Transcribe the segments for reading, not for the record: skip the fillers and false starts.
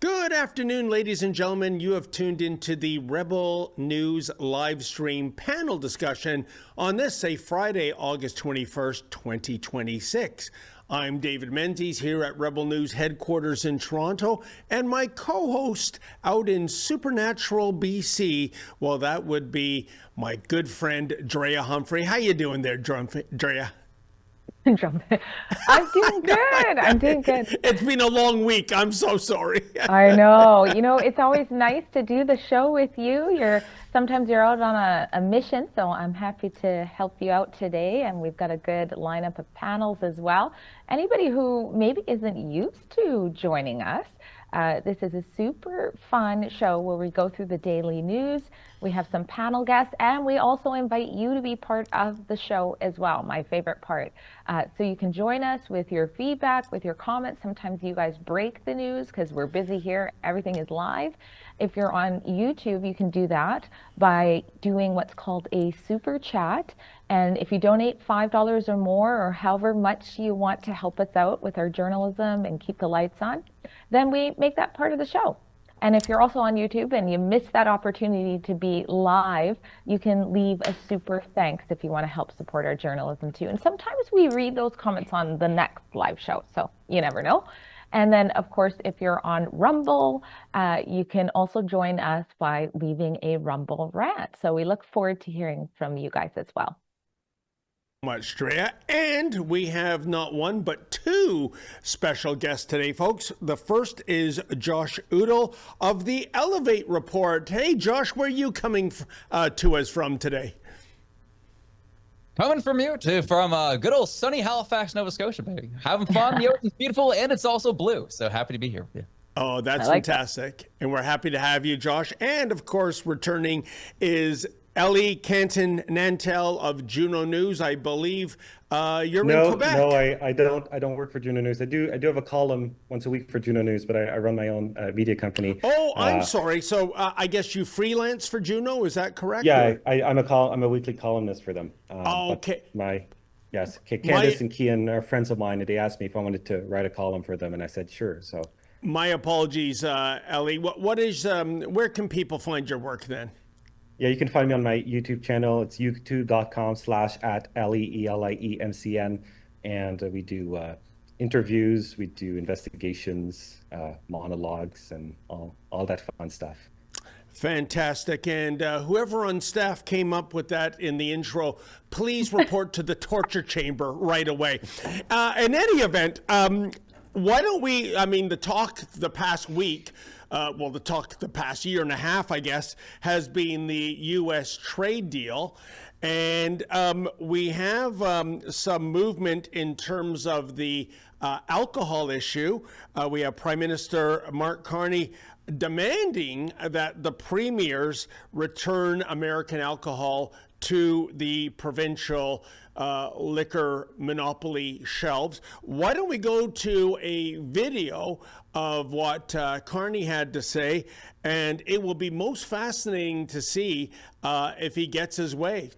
Good afternoon, ladies and gentlemen. You have tuned into the Rebel News live stream panel discussion on this, Friday, August 21st, 2026. I'm David Menzies here at Rebel News headquarters in Toronto, and my co-host out in Supernatural, BC, well, that would be my good friend, Drea Humphrey. How you doing there, Drea? I'm doing good. I'm doing good. It's been a long week. I'm so sorry. I know. You know, it's always nice to do the show with you. Sometimes you're out on a mission, so I'm happy to help you out today. And we've got a good lineup of panels as well. Anybody who maybe isn't used to joining us, this is a super fun show where we go through the daily news. We have some panel guests, and we also invite you to be part of the show as well, my favorite part. So you can join us with your feedback, with your comments. Sometimes you guys break the news because we're busy here. Everything is live. If you're on YouTube, you can do that by doing what's called a super chat. And if you donate $5 or more, or however much you want to help us out with our journalism and keep the lights on, then we make that part of the show. And if you're also on YouTube and you miss that opportunity to be live, you can leave a super thanks if you want to help support our journalism too. And sometimes we read those comments on the next live show, so you never know. And then, of course, if you're on Rumble, you can also join us by leaving a Rumble rant. So we look forward to hearing from you guys as well. Much, Drea. And we have not one, but two special guests today, folks. The first is Josh Udall of the Elevate Report. Hey, Josh, where are you coming to us from today? Coming from good old sunny Halifax, Nova Scotia, baby. Having fun. The ocean's beautiful, and it's also blue. So happy to be here with you. Oh, that's fantastic. And we're happy to have you, Josh. And, of course, returning is Élie Cantin-Nantel of Juno News. I believe you're in Quebec. No, I don't work for Juno News. I do have a column once a week for Juno News, but I run my own media company. Oh, I'm sorry. So I guess you freelance for Juno. Is that correct? Yeah, I'm a weekly columnist for them. Okay. Candice and Kian are friends of mine, and they asked me if I wanted to write a column for them, and I said sure. So my apologies, Élie. What is where can people find your work then? Yeah, you can find me on my YouTube channel. It's youtube.com/@LEELIEMCN. And we do interviews, we do investigations, monologues, and all that fun stuff. Fantastic. And whoever on staff came up with that in the intro, please report to the torture chamber right away. In any event, why don't we, the talk the past week, the past year and a half, I guess, has been the U.S. trade deal. And we have some movement in terms of the alcohol issue. We have Prime Minister Mark Carney demanding that the premiers return American alcohol to the provincial liquor monopoly shelves. Why don't we go to a video of what Carney had to say, and it will be most fascinating to see if he gets his way.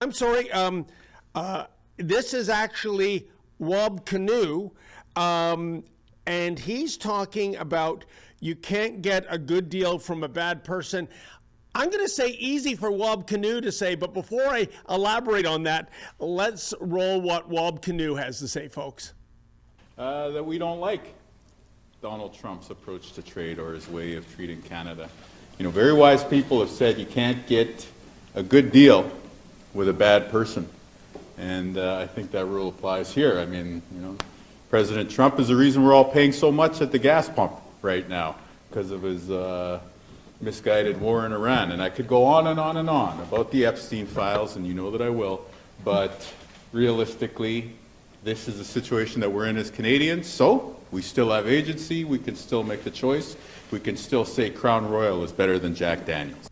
I'm sorry, this is actually Wob Canoe, and he's talking about you can't get a good deal from a bad person. I'm going to say easy for Wob Canoe to say, but before I elaborate on that, let's roll what Wob Canoe has to say, folks. That we don't like Donald Trump's approach to trade or his way of treating Canada. You know, very wise people have said you can't get a good deal with a bad person. And I think that rule applies here. I mean, President Trump is the reason we're all paying so much at the gas pump right now because of his misguided war in Iran. And I could go on and on and on about the Epstein files, and you know that I will. But realistically, this is the situation that we're in as Canadians. So we still have agency. We can still make the choice. We can still say Crown Royal is better than Jack Daniels.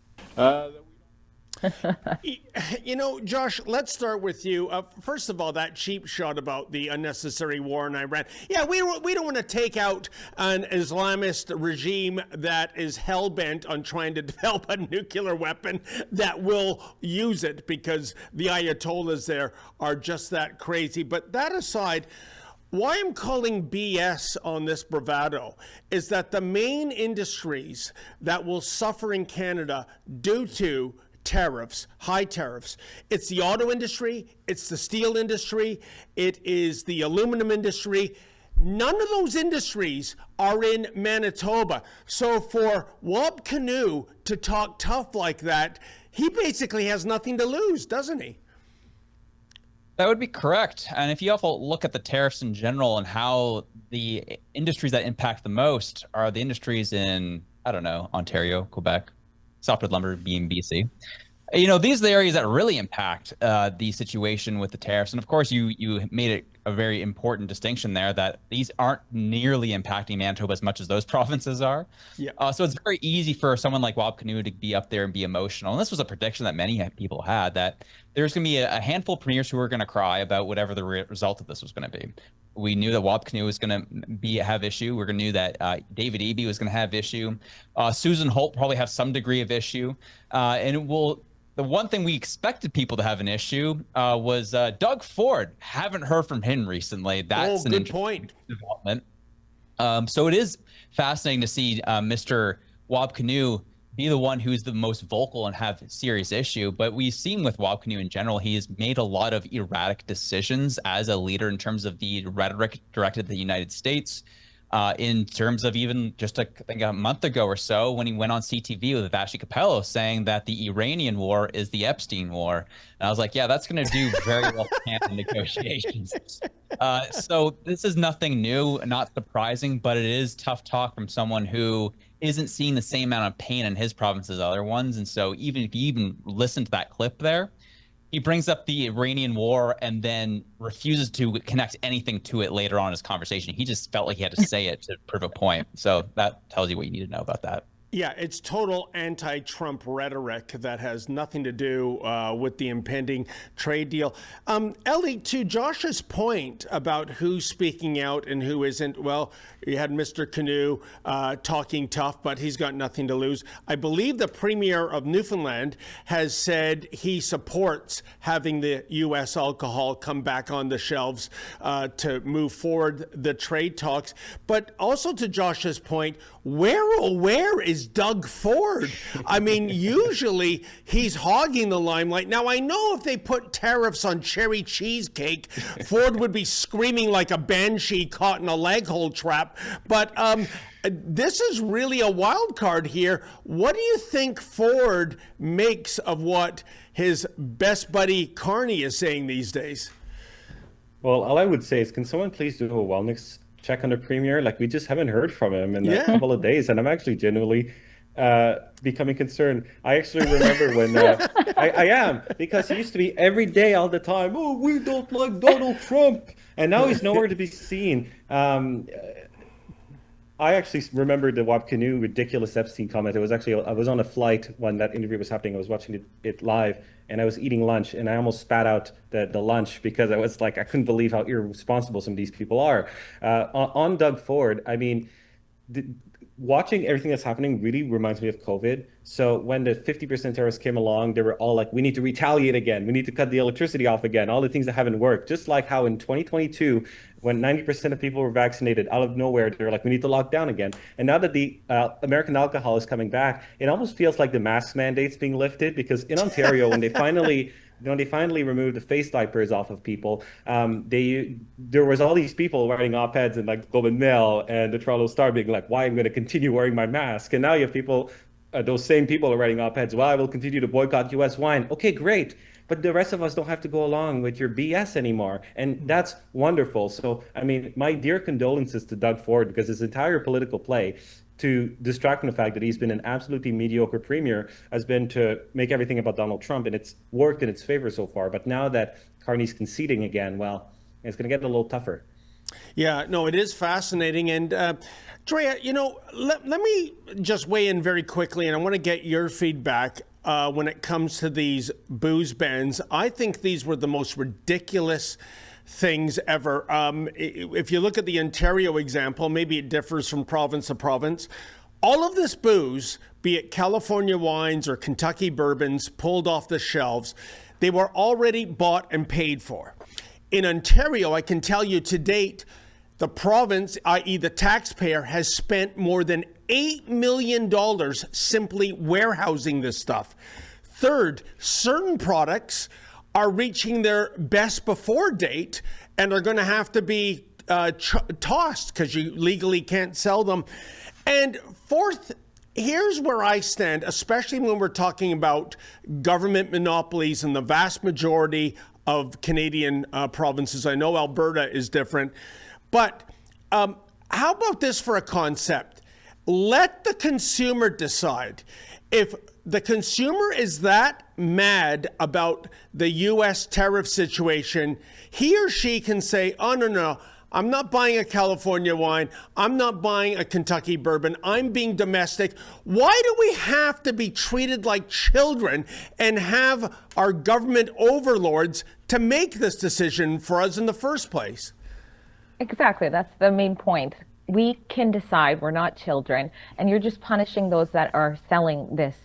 Josh, let's start with you. First of all, that cheap shot about the unnecessary war in Iran. Yeah, we don't want to take out an Islamist regime that is hell-bent on trying to develop a nuclear weapon that will use it because the Ayatollahs there are just that crazy. But that aside, why I'm calling BS on this bravado is that the main industries that will suffer in Canada due to tariffs, high tariffs, it's the auto industry, it's the steel industry, it is the aluminum industry. None of those industries are in Manitoba. So for Wab Kinew to talk tough like that, he basically has nothing to lose, doesn't he? That would be correct. And if you also look at the tariffs in general and how the industries that impact the most are the industries in, I don't know, Ontario, Quebec, softwood lumber being BC. You know, these are the areas that really impact the situation with the tariffs. And of course, you made it a very important distinction there that these aren't nearly impacting Manitoba as much as those provinces are. Yeah. So it's very easy for someone like Wab Kinew to be up there and be emotional. And this was a prediction that many people had, that there's going to be a handful of premiers who are going to cry about whatever the result of this was going to be. We knew that Wab Kinew was going to have issue. We knew that David Eby was going to have issue. Susan Holt probably have some degree of issue. And it will... The one thing we expected people to have an issue was Doug Ford. Haven't heard from him recently. That's an interesting development. So it is fascinating to see Mr. Wab Kinew be the one who's the most vocal and have serious issue. But we've seen with Wab Kinew in general, he has made a lot of erratic decisions as a leader in terms of the rhetoric directed at the United States. In terms of even just I think a month ago or so, when he went on CTV with Vashi Capello saying that the Iranian war is the Epstein war. And I was like, yeah, that's going to do very well for Canada negotiations. So this is nothing new, not surprising, but it is tough talk from someone who isn't seeing the same amount of pain in his province as other ones. And so even if you even listen to that clip there, he brings up the Iranian war and then refuses to connect anything to it later on in his conversation. He just felt like he had to say it to prove a point. So that tells you what you need to know about that. Yeah, it's total anti-Trump rhetoric that has nothing to do with the impending trade deal. Élie, to Josh's point about who's speaking out and who isn't, well, you had Mr. Kinew talking tough, but he's got nothing to lose. I believe the Premier of Newfoundland has said he supports having the U.S. alcohol come back on the shelves to move forward the trade talks. But also to Josh's point, where is Doug Ford? I mean, usually he's hogging the limelight. Now, I know if they put tariffs on cherry cheesecake, Ford would be screaming like a banshee caught in a leg hole trap. But this is really a wild card here. What do you think Ford makes of what his best buddy Carney is saying these days? Well, all I would say is, can someone please do a wellness check on the Premier? Like, we just haven't heard from him in a couple of days, and I'm actually genuinely becoming concerned. I actually remember when I am, because he used to be every day, all the time, oh, we don't like Donald Trump, and now he's nowhere to be seen. I actually remember the Wab Kinew ridiculous Epstein comment. It was actually, I was on a flight when that interview was happening. I was watching it live, and I was eating lunch, and I almost spat out the lunch because I was like, I couldn't believe how irresponsible some of these people are. On Doug Ford, I mean, watching everything that's happening really reminds me of COVID. So when the 50% tariffs came along, they were all like, we need to retaliate again. We need to cut the electricity off again. All the things that haven't worked. Just like how in 2022, when 90% of people were vaccinated, out of nowhere, they're like, we need to lock down again. And now that the American alcohol is coming back, it almost feels like the mask mandate's being lifted, because in Ontario, when they finally removed the face diapers off of people, there was all these people writing op-eds in like Globe and Mail and the Toronto Star being like, why I'm going to continue wearing my mask. And now you have people, those same people are writing op-eds, well, I will continue to boycott U.S. wine. Okay, great. But the rest of us don't have to go along with your BS anymore. And that's wonderful. So, I mean, my dear condolences to Doug Ford, because his entire political play to distract from the fact that he's been an absolutely mediocre premier has been to make everything about Donald Trump, and it's worked in its favor so far. But now that Carney's conceding again, well, it's going to get a little tougher. Yeah, no, it is fascinating. And Drea, you know, let me just weigh in very quickly, and I want to get your feedback when it comes to these booze bans. I think these were the most ridiculous things ever. If you look at the Ontario example, maybe it differs from province to province. All of this booze, be it California wines or Kentucky bourbons, pulled off the shelves, they were already bought and paid for. In Ontario, I can tell you to date, the province, i.e. the taxpayer, has spent more than $8 million simply warehousing this stuff. Third, certain products are reaching their best before date and are going to have to be tossed because you legally can't sell them. And fourth, here's where I stand, especially when we're talking about government monopolies in the vast majority of Canadian provinces. I know Alberta is different, but how about this for a concept? Let the consumer decide. If the consumer is that mad about the U.S. tariff situation, he or she can say, oh, no, I'm not buying a California wine. I'm not buying a Kentucky bourbon. I'm being domestic. Why do we have to be treated like children and have our government overlords to make this decision for us in the first place? Exactly. That's the main point. We can decide. We're not children. And you're just punishing those that are selling this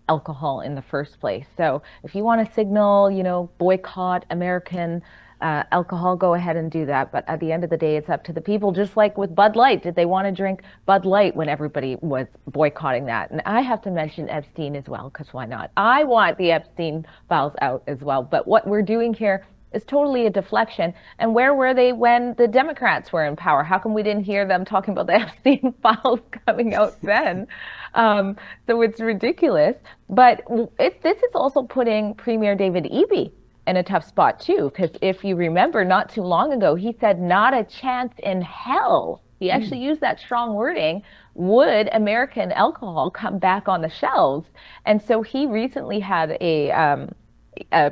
alcohol in the first place. So if you want to signal, boycott American alcohol, go ahead and do that. But at the end of the day, it's up to the people, just like with Bud Light. Did they want to drink Bud Light when everybody was boycotting that? And I have to mention Epstein as well, because why not? I want the Epstein files out as well. But what we're doing here is totally a deflection. And where were they when the Democrats were in power? How come we didn't hear them talking about the Epstein files coming out then? So it's ridiculous. But this is also putting Premier David Eby in a tough spot too, because if you remember, not too long ago, he said, not a chance in hell. He actually used that strong wording. Would American alcohol come back on the shelves? And so he recently had a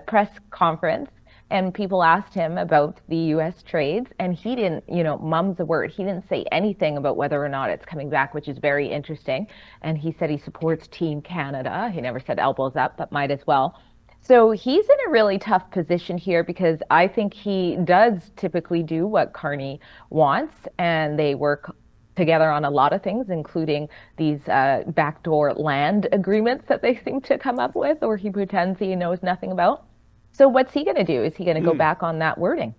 press conference, and people asked him about the U.S. trades, and he didn't, mum's the word. He didn't say anything about whether or not it's coming back, which is very interesting. And he said he supports Team Canada. He never said elbows up, but might as well. So he's in a really tough position here, because I think he does typically do what Carney wants, and they work together on a lot of things, including these backdoor land agreements that they seem to come up with, or he pretends he knows nothing about. So what's he going to do? Is he going to go back on that wording?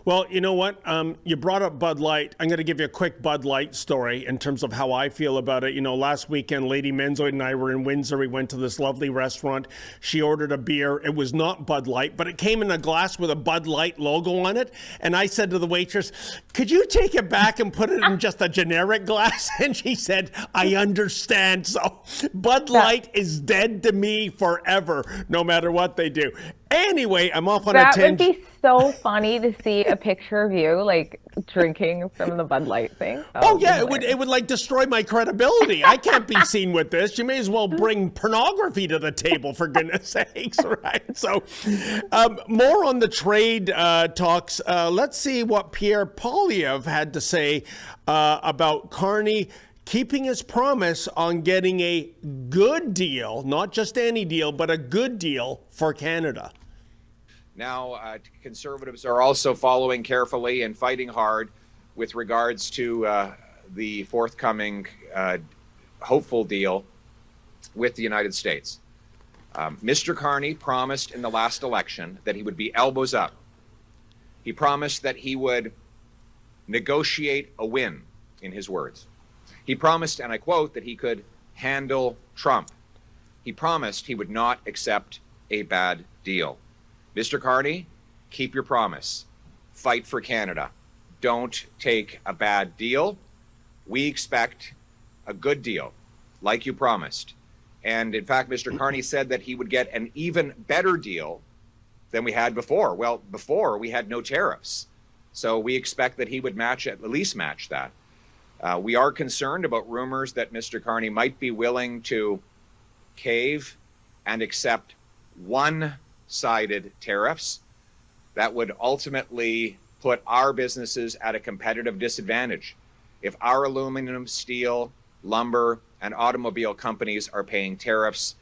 Well, you know what? You brought up Bud Light. I'm going to give you a quick Bud Light story in terms of how I feel about it. Last weekend, Lady Menzoid and I were in Windsor. We went to this lovely restaurant. She ordered a beer. It was not Bud Light, but it came in a glass with a Bud Light logo on it. And I said to the waitress, could you take it back and put it in just a generic glass? And she said, I understand. So Bud Light is dead to me forever, no matter what they do. Anyway, I'm off on a tangent. That would be so funny to see a picture of you like drinking from the Bud Light thing. Oh yeah, it would like destroy my credibility. I can't be seen with this. You may as well bring pornography to the table, for goodness sakes, right? So more on the trade talks. Let's see what Pierre Poilievre had to say about Carney keeping his promise on getting a good deal, not just any deal, but a good deal for Canada. Now, Conservatives are also following carefully and fighting hard with regards to the forthcoming hopeful deal with the United States. Mr. Carney promised in the last election that he would be elbows up. He promised that he would negotiate a win, in his words. He promised, and I quote, that he could handle Trump. He promised he would not accept a bad deal. Mr. Carney, keep your promise. Fight for Canada. Don't take a bad deal. We expect a good deal, like you promised. And in fact, Mr. Carney said that he would get an even better deal than we had before. Well, before we had no tariffs. So we expect that he would at least match that. We are concerned about rumors that Mr. Carney might be willing to cave and accept one-sided tariffs that would ultimately put our businesses at a competitive disadvantage. If our aluminum, steel, lumber, and automobile companies are paying tariffs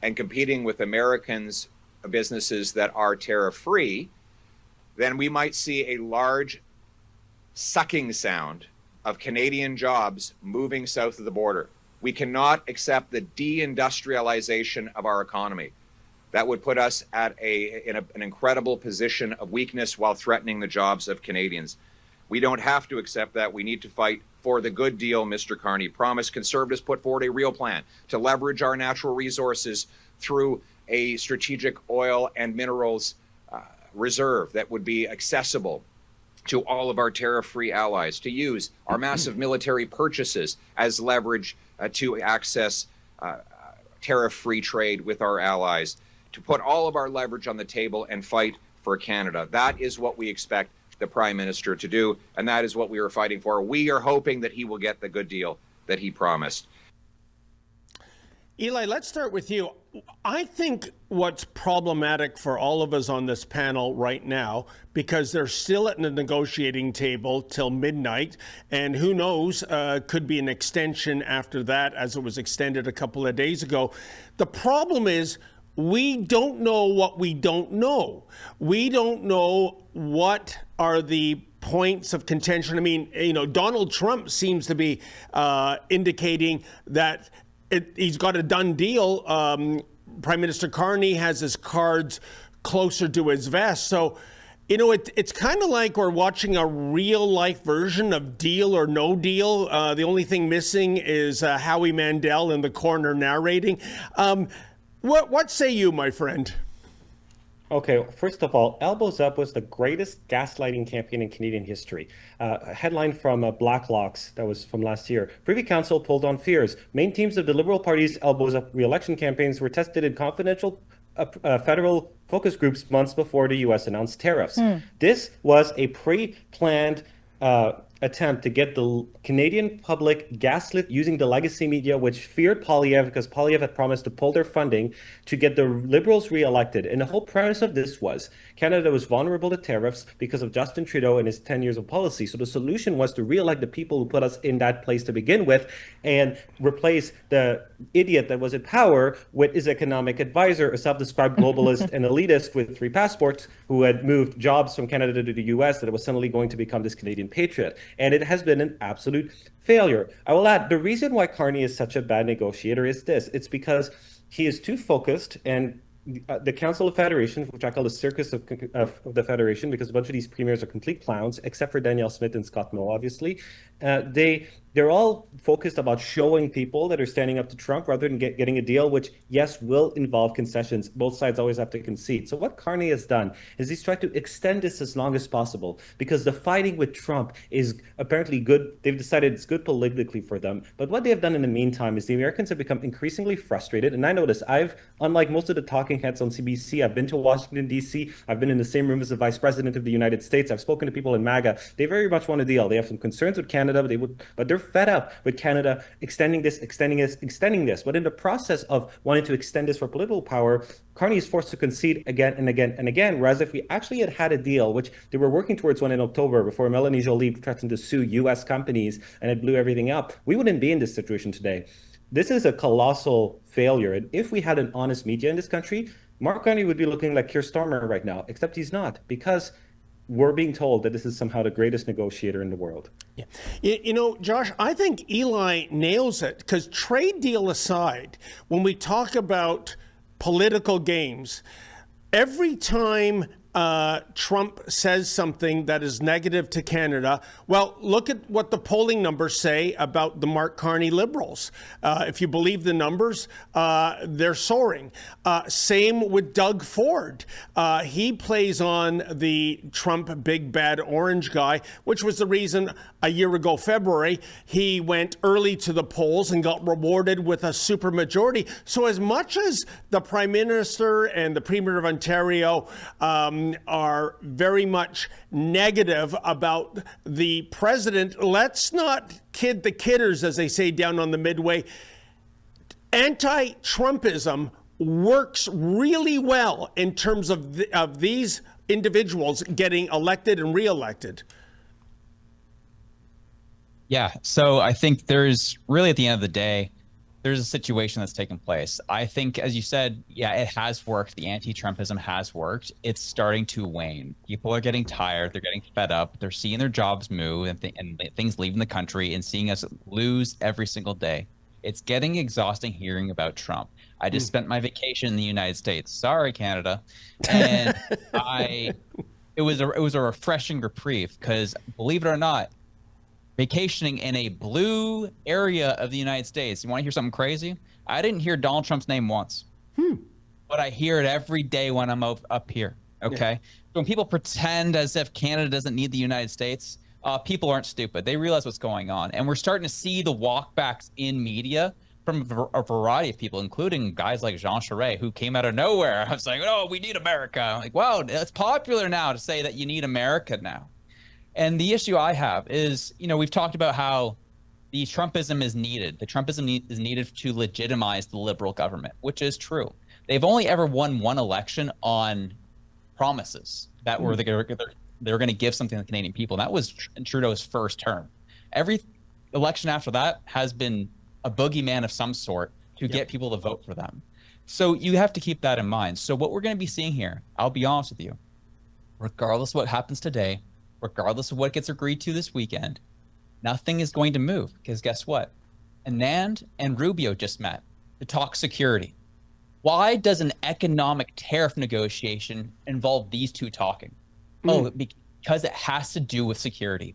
and competing with Americans' businesses that are tariff-free, then we might see a large sucking sound of Canadian jobs moving south of the border. We cannot accept the deindustrialization of our economy. That would put us at an incredible position of weakness while threatening the jobs of Canadians. We don't have to accept that. We need to fight for the good deal Mr. Carney promised. Conservatives put forward a real plan to leverage our natural resources through a strategic oil and minerals reserve that would be accessible to all of our tariff-free allies, to use our massive military purchases as leverage to access tariff-free trade with our allies, to put all of our leverage on the table and fight for Canada. That is what we expect the Prime Minister to do, and that is what we are fighting for. We are hoping that he will get the good deal that he promised. Élie, let's start with you. I think what's problematic for all of us on this panel right now, because they're still at the negotiating table till midnight, and who knows, could be an extension after that, as it was extended a couple of days ago. The problem is we don't know what we don't know. We don't know what are the points of contention. I mean, Donald Trump seems to be indicating that he's got a done deal. Prime Minister Carney has his cards closer to his vest. So, it's kind of like we're watching a real life version of Deal or No Deal. The only thing missing is Howie Mandel in the corner narrating. What say you, my friend? Okay, first of all, Elbows Up was the greatest gaslighting campaign in Canadian history. A headline from Blacklocks that was from last year. Privy Council pulled on fears. Main teams of the Liberal Party's Elbows Up re-election campaigns were tested in confidential federal focus groups months before the U.S. announced tariffs. This was a pre-planned attempt to get the Canadian public gaslit using the legacy media, which feared Poilievre because Poilievre had promised to pull their funding to get the Liberals re-elected. And the whole premise of this was Canada was vulnerable to tariffs because of Justin Trudeau and his 10 years of policy. So the solution was to re-elect the people who put us in that place to begin with and replace the idiot that was in power with his economic advisor, a self-described globalist and elitist with 3 passports who had moved jobs from Canada to the US that was suddenly going to become this Canadian patriot. And it has been an absolute failure. I will add, the reason why Carney is such a bad negotiator is this. It's because he is too focused, and the Council of Federation, which I call the circus of the Federation, because a bunch of these premiers are complete clowns, except for Danielle Smith and Scott Moe, obviously. They're all focused about showing people that are standing up to Trump rather than getting a deal, which, yes, will involve concessions. Both sides always have to concede. So what Carney has done is he's tried to extend this as long as possible because the fighting with Trump is apparently good. They've decided it's good politically for them. But what they have done in the meantime is the Americans have become increasingly frustrated. And I know this. Unlike most of the talking heads on CBC, I've been to Washington, D.C. I've been in the same room as the Vice President of the United States. I've spoken to people in MAGA. They very much want a deal. They have some concerns with Canada, but they're fed up with Canada extending this. But in the process of wanting to extend this for political power, Carney is forced to concede again and again and again. Whereas if we actually had a deal, which they were working towards one in October before Melanie Joly threatened to sue U.S. companies and it blew everything up, we wouldn't be in this situation today. This is a colossal failure. And if we had an honest media in this country, Mark Carney would be looking like Keir Starmer right now, except he's not, because we're being told that this is somehow the greatest negotiator in the world. Yeah. Josh, I think Élie nails it, because trade deal aside, when we talk about political games, every time Trump says something that is negative to Canada, well, look at what the polling numbers say about the Mark Carney Liberals. If you believe the numbers, they're soaring. Same with Doug Ford. He plays on the Trump big bad orange guy, which was the reason a year ago, February, he went early to the polls and got rewarded with a supermajority. So as much as the Prime Minister and the Premier of Ontario are very much negative about the president, let's not kid the kidders, as they say down on the Midway. Anti-Trumpism works really well in terms of these individuals getting elected and reelected. Yeah, so I think there's really, at the end of the day, there's a situation that's taken place. I think, as you said, yeah, it has worked. The anti-Trumpism has worked. It's starting to wane. People are getting tired. They're getting fed up. They're seeing their jobs move and things leaving the country and seeing us lose every single day. It's getting exhausting hearing about Trump. I just spent my vacation in the United States. Sorry, Canada. And it was a refreshing reprieve, because believe it or not, vacationing in a blue area of the United States, you want to hear something crazy? I didn't hear Donald Trump's name once, but I hear it every day when I'm up here. Okay. Yeah. So when people pretend as if Canada doesn't need the United States, people aren't stupid. They realize what's going on. And we're starting to see the walkbacks in media from a variety of people, including guys like Jean Charest, who came out of nowhere. I was like, oh, we need America. I'm like, wow, it's popular now to say that you need America now. And the issue I have is, we've talked about how the Trumpism is needed. The Trumpism is needed to legitimize the liberal government, which is true. They've only ever won one election on promises that were they're going to give something to the Canadian people. And that was Trudeau's first term. Every election after that has been a boogeyman of some sort to get people to vote for them. So you have to keep that in mind. So what we're going to be seeing here, I'll be honest with you, regardless of what happens today, regardless of what gets agreed to this weekend, nothing is going to move, because guess what? Anand and Rubio just met to talk security. Why does an economic tariff negotiation involve these two talking? Oh, because it has to do with security.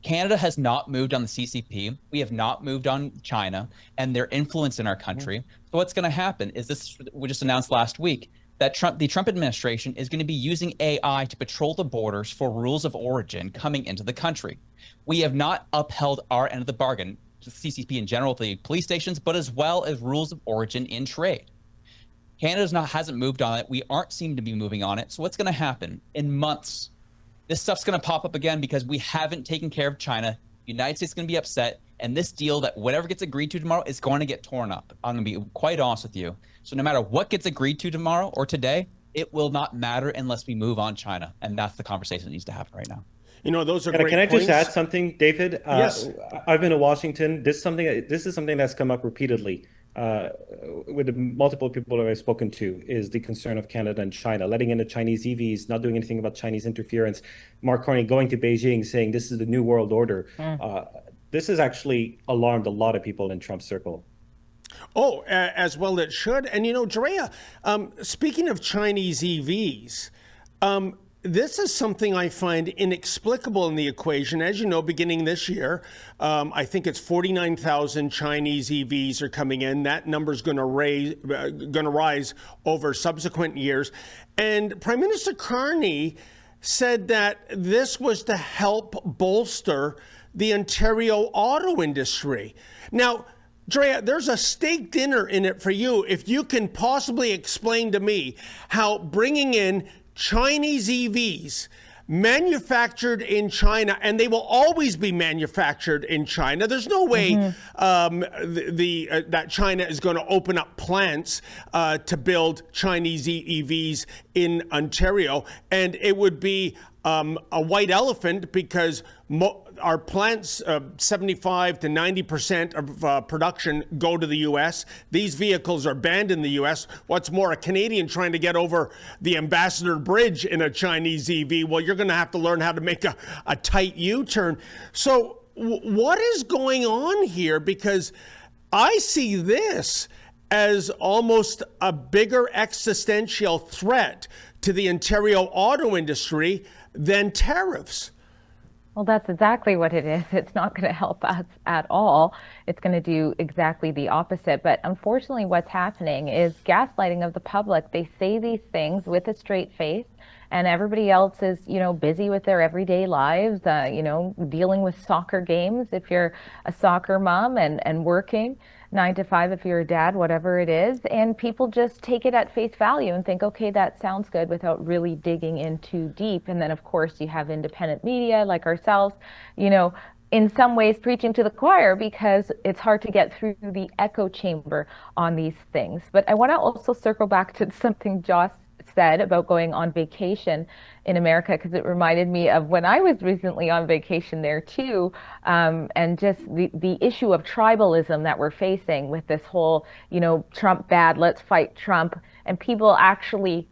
Canada has not moved on the CCP. We have not moved on China and their influence in our country. So what's going to happen is this, we just announced last week that the Trump administration is going to be using AI to patrol the borders for rules of origin coming into the country. We have not upheld our end of the bargain, the CCP in general, the police stations, but as well as rules of origin in trade. Canada hasn't moved on it. We aren't seem to be moving on it. So what's going to happen in months? This stuff's going to pop up again because we haven't taken care of China. The United States is going to be upset. And this deal, that whatever gets agreed to tomorrow, is going to get torn up. I'm going to be quite honest with you. So no matter what gets agreed to tomorrow or today, it will not matter unless we move on China. And that's the conversation that needs to happen right now. Those are great Can I points. just add something, David? Yes. I've been to Washington. This is something that's come up repeatedly with the multiple people that I've spoken to, is the concern of Canada and China, letting in the Chinese EVs, not doing anything about Chinese interference. Mark Carney going to Beijing saying this is the new world order. This has actually alarmed a lot of people in Trump's circle. Oh, as well it should. And Drea, speaking of Chinese EVs, this is something I find inexplicable in the equation. As you know, beginning this year, I think it's 49,000 Chinese EVs are coming in. That number is going to rise over subsequent years. And Prime Minister Carney said that this was to help bolster the Ontario auto industry. Now, Drea, there's a steak dinner in it for you if you can possibly explain to me how bringing in Chinese EVs manufactured in China, and they will always be manufactured in China. There's no way that China is going to open up plants to build Chinese EVs in Ontario, and it would be a white elephant because our plants, 75 to 90% of production go to the U.S. These vehicles are banned in the U.S. What's more, a Canadian trying to get over the Ambassador Bridge in a Chinese EV, well, you're going to have to learn how to make a tight U-turn. So what is going on here? Because I see this as almost a bigger existential threat to the Ontario auto industry than tariffs. Well, that's exactly what it is. It's not going to help us at all. It's going to do exactly the opposite. But unfortunately, what's happening is gaslighting of the public. They say these things with a straight face, and everybody else is, busy with their everyday lives, dealing with soccer games if you're a soccer mom and working 9 to 5 if you're a dad, whatever it is. And people just take it at face value and think, okay, that sounds good, without really digging in too deep. And then, of course, you have independent media like ourselves, in some ways preaching to the choir because it's hard to get through the echo chamber on these things. But I want to also circle back to something Joss said about going on vacation in America, because it reminded me of when I was recently on vacation there too, and just the issue of tribalism that we're facing with this whole, Trump bad, let's fight Trump, and people actually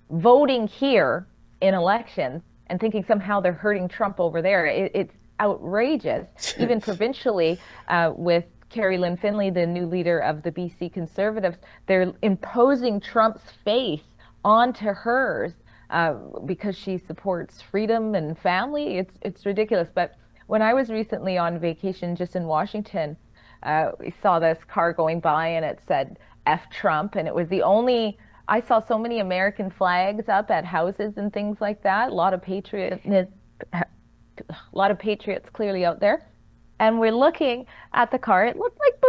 voting here in elections and thinking somehow they're hurting Trump over there. It's outrageous. Even provincially, with Carrie Lynn Finlay, the new leader of the BC Conservatives, they're imposing Trump's face onto hers because she supports freedom and family. It's ridiculous. But when I was recently on vacation just in Washington, we saw this car going by and it said F Trump, and it was the only. I saw so many American flags up at houses and things like that. A lot of patriots clearly out there. And we're looking at the car. It looked like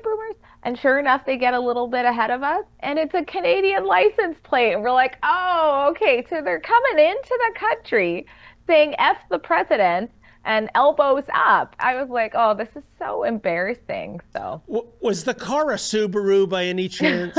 boomers. And sure enough, they get a little bit ahead of us, and it's a Canadian license plate. And we're like, oh, okay. So they're coming into the country saying F the president and elbows up. I was like, oh, this is so embarrassing. So was the car a Subaru by any chance?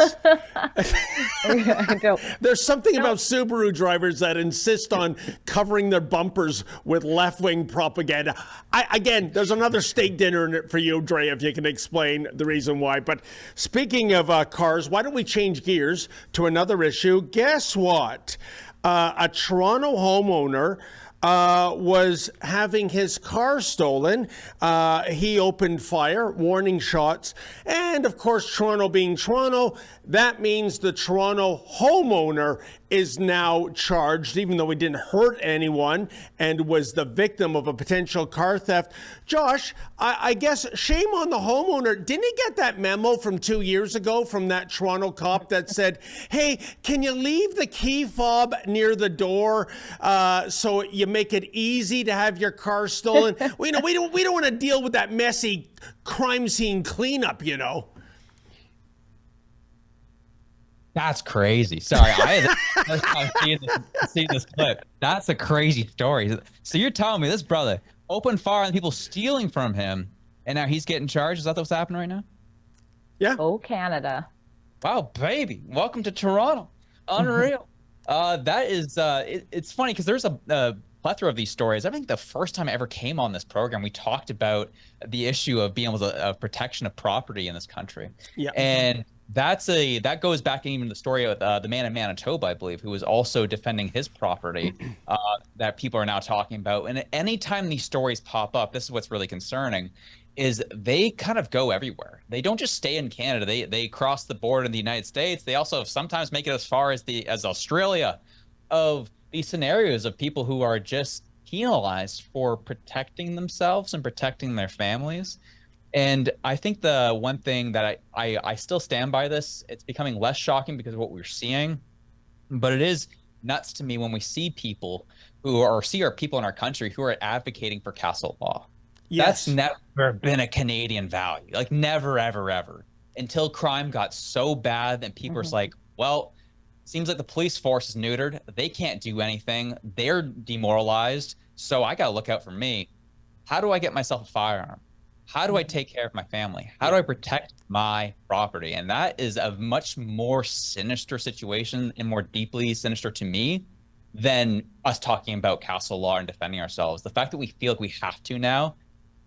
I don't. There's something about Subaru drivers that insist on covering their bumpers with left-wing propaganda. Again, there's another steak dinner in it for you, Dre, if you can explain the reason why. But speaking of cars, why don't we change gears to another issue? Guess what? A Toronto homeowner was having his car stolen. He opened fire, warning shots. And of course, Toronto being Toronto, that means the Toronto homeowner is now charged, even though he didn't hurt anyone and was the victim of a potential car theft. Josh, I guess shame on the homeowner. Didn't he get that memo from 2 years ago from that Toronto cop that said, hey, can you leave the key fob near the door so you make it easy to have your car stolen? We don't want to deal with that messy crime scene cleanup, you know. That's crazy. Sorry, I've seen this clip. That's a crazy story. So you're telling me this brother opened fire on people stealing from him, and now he's getting charged? Is that what's happening right now? Yeah. Oh, Canada. Wow, baby. Welcome to Toronto. Unreal. That is, it's funny because there's a plethora of these stories. I think the first time I ever came on this program, we talked about the issue of being able to protection of property in this country. Yeah. And that goes back even to the story of the man in Manitoba, I believe, who was also defending his property that people are now talking about. And anytime these stories pop up, this is what's really concerning, is they kind of go everywhere. They don't just stay in Canada. They cross the border in the United States. They also sometimes make it as far as Australia, of these scenarios of people who are just penalized for protecting themselves and protecting their families. And I think the one thing that I still stand by this, it's becoming less shocking because of what we're seeing, but it is nuts to me when we see people see our people in our country who are advocating for castle law. Yes. That's never been a Canadian value, like never, ever, ever, until crime got so bad that people are like, well, seems like the police force is neutered. They can't do anything. They're demoralized. So I got to look out for me. How do I get myself a firearm? How do I take care of my family? How do I protect my property? And that is a much more sinister situation and more deeply sinister to me than us talking about castle law and defending ourselves. The fact that we feel like we have to now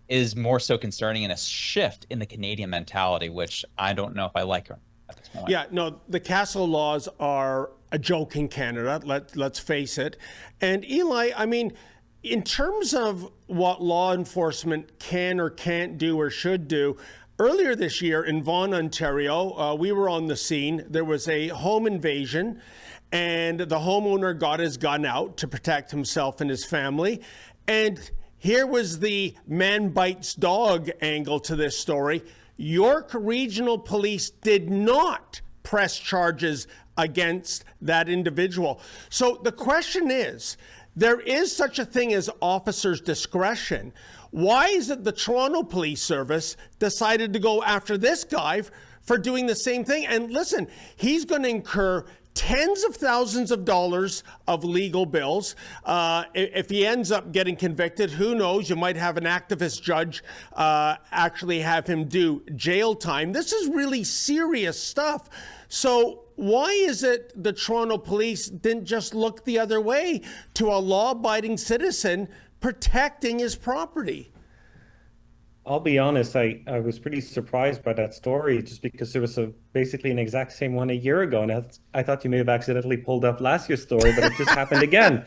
is more so concerning, and a shift in the Canadian mentality, which I don't know if I like at this point. Yeah, no, the castle laws are a joke in Canada, let's face it. And Élie, I mean, in terms of what law enforcement can or can't do or should do, earlier this year in Vaughan, Ontario, we were on the scene. There was a home invasion, and the homeowner got his gun out to protect himself and his family. And here was the man bites dog angle to this story. York Regional Police did not press charges against that individual. So the question is, there is such a thing as officer's discretion. Why is it the Toronto Police Service decided to go after this guy for doing the same thing? And listen, he's going to incur tens of thousands of dollars of legal bills. If he ends up getting convicted, who knows? You might have an activist judge actually have him do jail time. This is really serious stuff. So why is it the Toronto police didn't just look the other way to a law-abiding citizen protecting his property? I'll be honest, I was pretty surprised by that story, just because there was basically an exact same one a year ago. And I thought you may have accidentally pulled up last year's story, but it just happened again.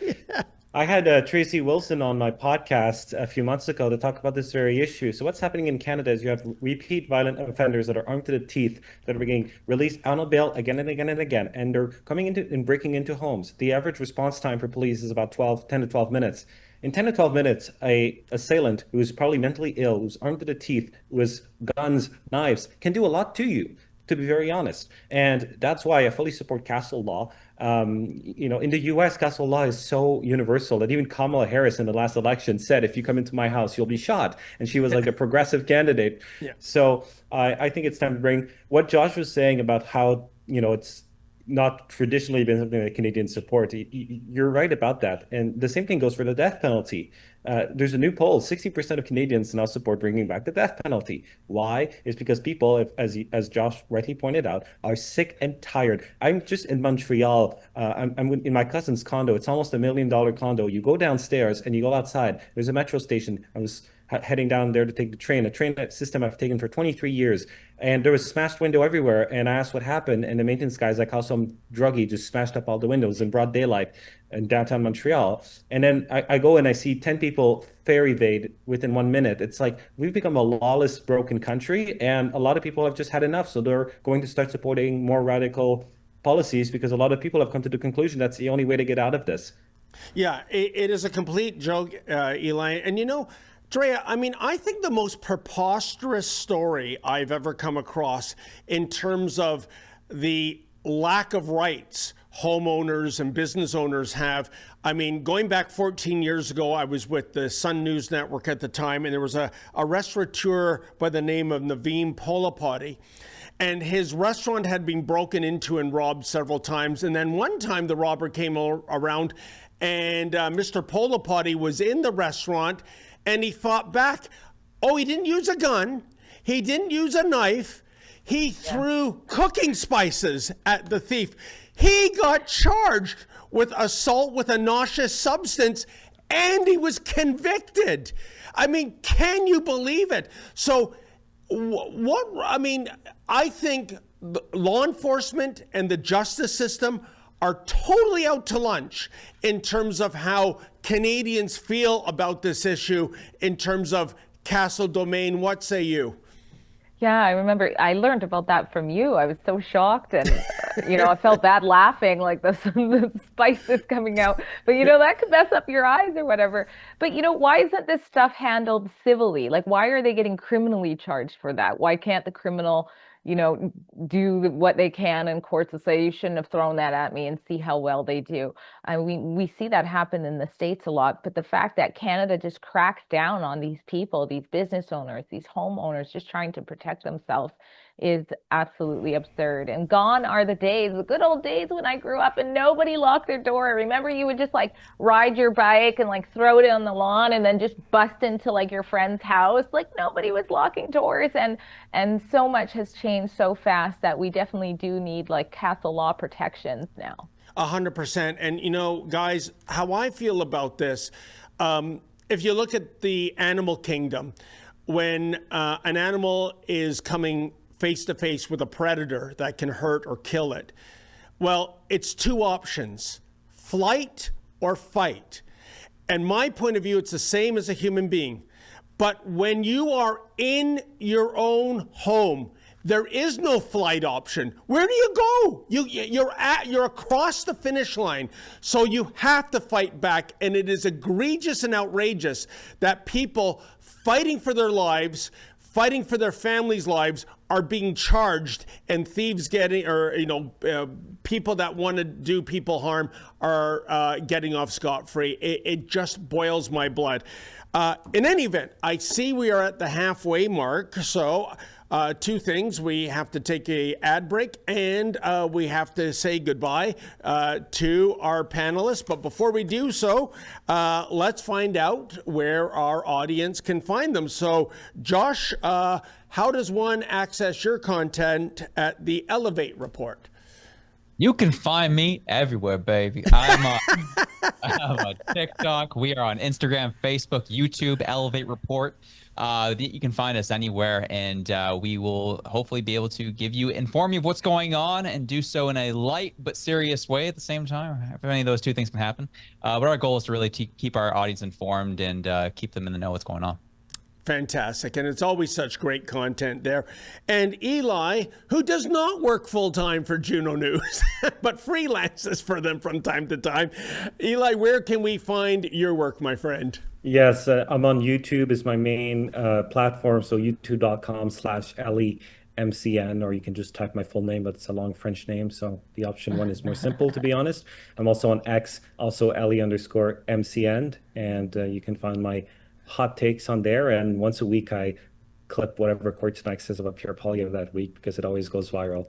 I had Tracy Wilson on my podcast a few months ago to talk about this very issue. So what's happening in Canada is you have repeat violent offenders that are armed to the teeth that are being released out on bail again and again and again, and they're coming into and breaking into homes. The average response time for police is about 10 to 12 minutes. In 10 to 12 minutes, a assailant who's probably mentally ill, who's armed to the teeth, who has guns, knives, can do a lot to you, to be very honest. And that's why I fully support castle law. In the US, castle law is so universal that even Kamala Harris in the last election said, if you come into my house, you'll be shot. And she was like a progressive candidate. Yeah. So I think it's time to bring what Josh was saying about how, it's not traditionally been something that Canadians support. You're right about that. And the same thing goes for the death penalty. There's a new poll, 60% of Canadians now support bringing back the death penalty. Why? It's because people, as Josh rightly pointed out, are sick and tired. I'm just in Montreal. I'm in my cousin's condo. It's almost $1 million condo. You go downstairs and you go outside. There's a metro station. I was heading down there to take the train, a train system I've taken for 23 years. And there was smashed window everywhere. And I asked what happened. And the maintenance guy's like, how some druggie just smashed up all the windows in broad daylight in downtown Montreal. And then I go and I see 10 people ferry evade within 1 minute. It's like we've become a lawless, broken country. And a lot of people have just had enough. So they're going to start supporting more radical policies because a lot of people have come to the conclusion that's the only way to get out of this. Yeah, it is a complete joke, Élie. And Drea, I think the most preposterous story I've ever come across in terms of the lack of rights homeowners and business owners have. Going back 14 years ago, I was with the Sun News Network at the time, and there was a restaurateur by the name of Naveen Polapati. And his restaurant had been broken into and robbed several times. And then one time the robber came around and Mr. Polapati was in the restaurant and he fought back. Oh, he didn't use a gun. He didn't use a knife. He threw cooking spices at the thief. He got charged with assault with a noxious substance and he was convicted. Can you believe it? So I think law enforcement and the justice system are totally out to lunch in terms of how Canadians feel about this issue in terms of castle domain. What say you? Yeah, I remember I learned about that from you. I was so shocked and, I felt bad laughing like the spice is coming out. But, that could mess up your eyes or whatever. But, why isn't this stuff handled civilly? Like, why are they getting criminally charged for that? Why can't the criminal, do what they can in courts to say, you shouldn't have thrown that at me and see how well they do? We see that happen in the States a lot. But the fact that Canada just cracks down on these people, these business owners, these homeowners just trying to protect themselves is absolutely absurd. And gone are the days, the good old days when I grew up and nobody locked their door. I remember you would just ride your bike and throw it on the lawn and then just bust into your friend's house. Nobody was locking doors, and so much has changed so fast that we definitely do need castle law protections now. 100%. And guys, how I feel about this, if you look at the animal kingdom, when an animal is coming face to face with a predator that can hurt or kill it, well, it's two options: flight or fight. And my point of view, it's the same as a human being. But when you are in your own home, there is no flight option. Where do you go? You're across the finish line. So you have to fight back. And it is egregious and outrageous that people fighting for their lives, fighting for their families' lives, are being charged, and thieves people that want to do people harm are getting off scot-free. It just boils my blood. In any event, I see we are at the halfway mark. So two things: we have to take a ad break, and we have to say goodbye to our panelists. But before we do so, let's find out where our audience can find them. So, Josh, how does one access your content at the Elevate Report? You can find me everywhere, baby. I'm on TikTok. We are on Instagram, Facebook, YouTube, Elevate Report. You can find us anywhere, and we will hopefully be able to inform you of what's going on, and do so in a light but serious way at the same time. If any of those two things can happen. But our goal is to really keep our audience informed and keep them in the know what's going on. Fantastic. And it's always such great content there. And Élie, who does not work full-time for Juno News, but freelances for them from time to time. Élie, where can we find your work, my friend? Yes, I'm on YouTube is my main platform. So youtube.com/ElieMCN, or you can just type my full name, but it's a long French name. So the option one is more simple, to be honest. I'm also on X, also Élie_MCN. And you can find my hot takes on there, and once a week I clip whatever Courtney says about pure poly of that week, because it always goes viral.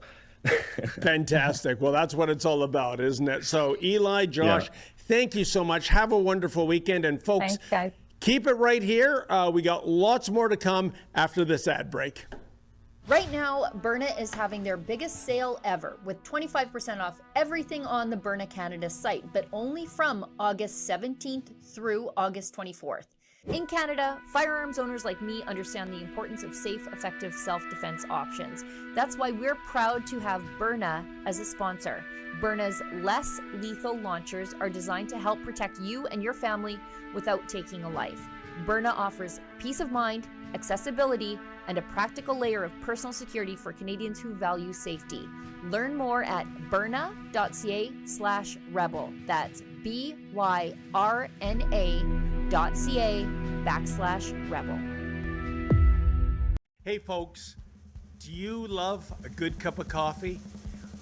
Fantastic. Well, that's what it's all about, isn't it? So Élie, Josh, thank you so much. Have a wonderful weekend, and folks, Thanks, guys. Keep it right here. We got lots more to come after this ad break. Right now, Byrna is having their biggest sale ever, with 25% off everything on the Byrna Canada site, but only from August 17th through August 24th. In Canada, firearms owners like me understand the importance of safe, effective self-defense options. That's why we're proud to have Byrna as a sponsor. Byrna's less lethal launchers are designed to help protect you and your family without taking a life. Byrna offers peace of mind, accessibility, and a practical layer of personal security for Canadians who value safety. Learn more at byrna.ca/rebel. That's byrna.ca/rebel. Hey folks, do you love a good cup of coffee?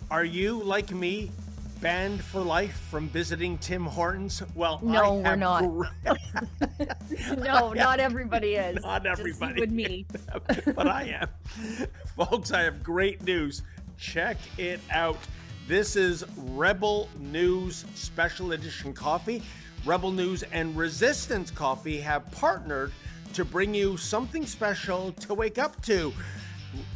Are you, like me, banned for life from visiting Tim Hortons? Well, No, I we're have not. No, not everybody is. Not everybody. Just you and me. But I am. Folks, I have great news. Check it out. This is Rebel News Special Edition Coffee. Rebel News and Resistance Coffee have partnered to bring you something special to wake up to.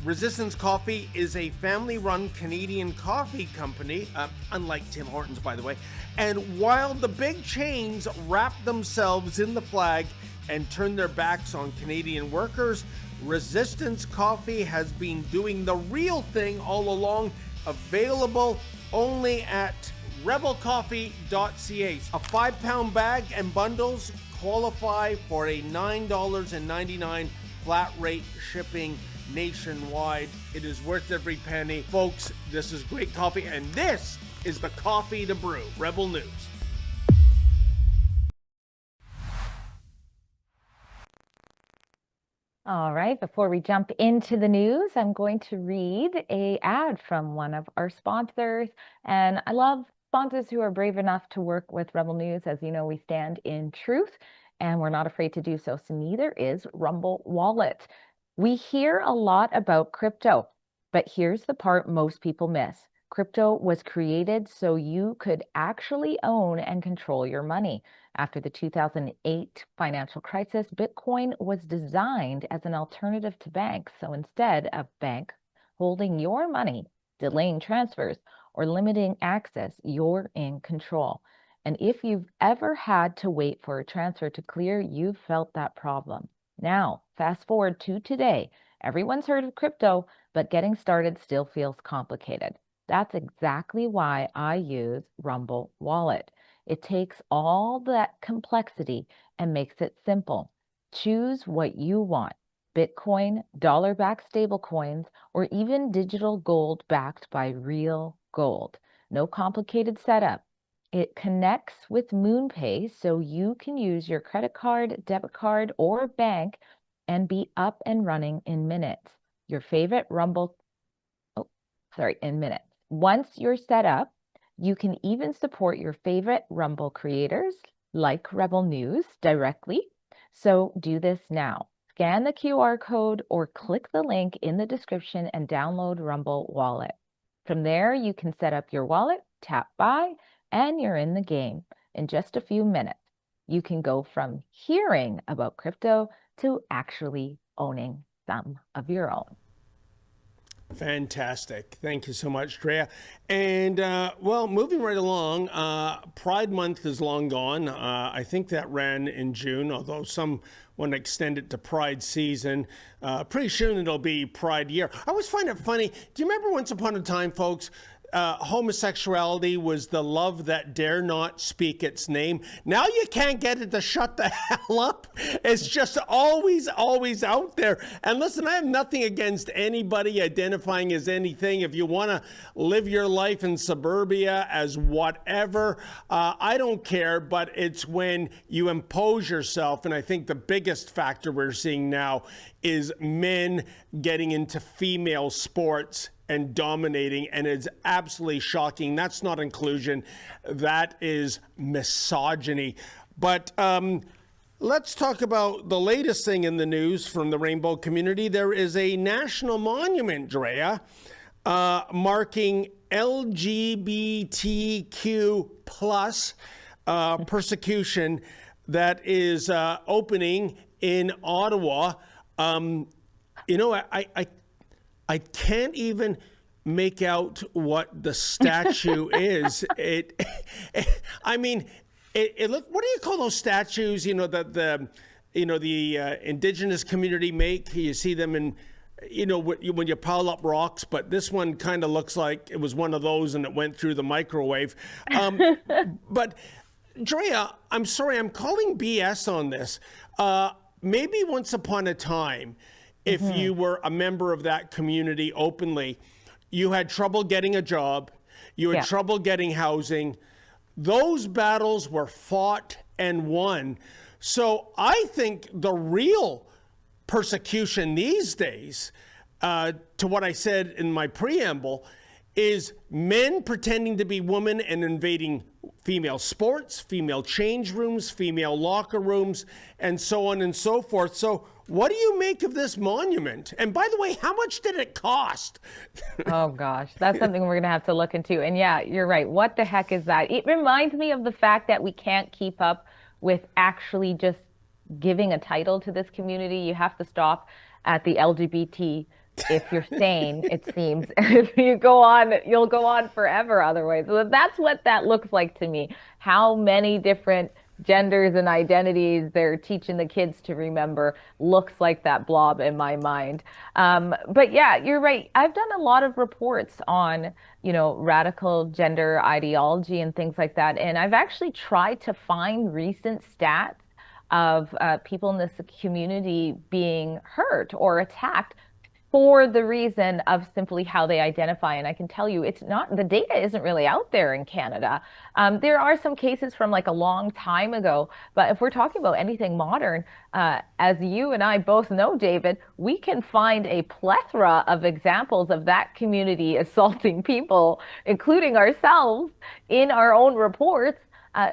Resistance Coffee is a family-run Canadian coffee company, unlike Tim Hortons, by the way. And while the big chains wrap themselves in the flag and turn their backs on Canadian workers, Resistance Coffee has been doing the real thing all along, available only at rebelcoffee.ca. A 5-pound bag and bundles qualify for a $9.99 flat rate shipping nationwide. It is worth every penny. Folks, this is great coffee, and this is the coffee to brew. Rebel News. All right, before we jump into the news, I'm going to read an ad from one of our sponsors. And I love sponsors who are brave enough to work with Rebel News. As you know, we stand in truth, and we're not afraid to do so. So neither is Rumble Wallet. We hear a lot about crypto, but here's the part most people miss. Crypto was created so you could actually own and control your money. After the 2008 financial crisis, Bitcoin was designed as an alternative to banks. So instead of bank holding your money, delaying transfers, or limiting access, you're in control. And if you've ever had to wait for a transfer to clear, you've felt that problem. Now, fast forward to today. Everyone's heard of crypto, but getting started still feels complicated. That's exactly why I use Rumble Wallet. It takes all that complexity and makes it simple. Choose what you want: Bitcoin, dollar-backed stablecoins, or even digital gold backed by real gold. No complicated setup. It connects with MoonPay, so you can use your credit card, debit card, or bank and be up and running in minutes. Your favorite in minutes. Once you're set up, you can even support your favorite Rumble creators like Rebel News directly. So do this now. Scan the QR code or click the link in the description and download Rumble Wallet. From there, you can set up your wallet, tap buy, and you're in the game in just a few minutes. You can go from hearing about crypto to actually owning some of your own. Fantastic. Thank you so much, Drea. And, well, moving right along, Pride Month is long gone. I think that ran in June, although some want to extend it to Pride season. Pretty soon it'll be Pride year. I always find it funny. Do you remember once upon a time, folks, homosexuality was the love that dare not speak its name? Now you can't get it to shut the hell up. It's just always out there. And listen, I have nothing against anybody identifying as anything. If you want to live your life in suburbia as whatever, I don't care, but it's when you impose yourself. And I think the biggest factor we're seeing now is men getting into female sports and dominating, and it's absolutely shocking. That's not inclusion, that is misogyny. But let's talk about the latest thing in the news from the rainbow community. There is a national monument, Drea, marking LGBTQ plus persecution that is opening in Ottawa. I can't even make out what the statue is. I mean, look. What do you call those statues? That the indigenous community make. You see them in, when you pile up rocks. But this one kind of looks like it was one of those, and it went through the microwave. But Drea, I'm sorry, I'm calling BS on this. Maybe once upon a time, if you were a member of that community openly, you had trouble getting a job, you had trouble getting housing. Those battles were fought and won. So I think the real persecution these days, to what I said in my preamble, is men pretending to be women and invading female sports, female change rooms, female locker rooms, and so on and so forth. So what do you make of this monument? And by the way, how much did it cost? Oh gosh, that's something we're gonna have to look into. And yeah, you're right. What the heck is that? It reminds me of the fact that we can't keep up with actually just giving a title to this community. You have to stop at the LGBT if you're sane, it seems. If you go on, you'll go on forever otherwise. So that's what that looks like to me. How many different genders and identities they're teaching the kids to remember looks like that blob in my mind. But yeah, you're right. I've done a lot of reports on, radical gender ideology and things like that. And I've actually tried to find recent stats of people in this community being hurt or attacked for the reason of simply how they identify. And I can tell you, the data isn't really out there in Canada. There are some cases from like a long time ago, but if we're talking about anything modern, as you and I both know, David, we can find a plethora of examples of that community assaulting people, including ourselves, in our own reports,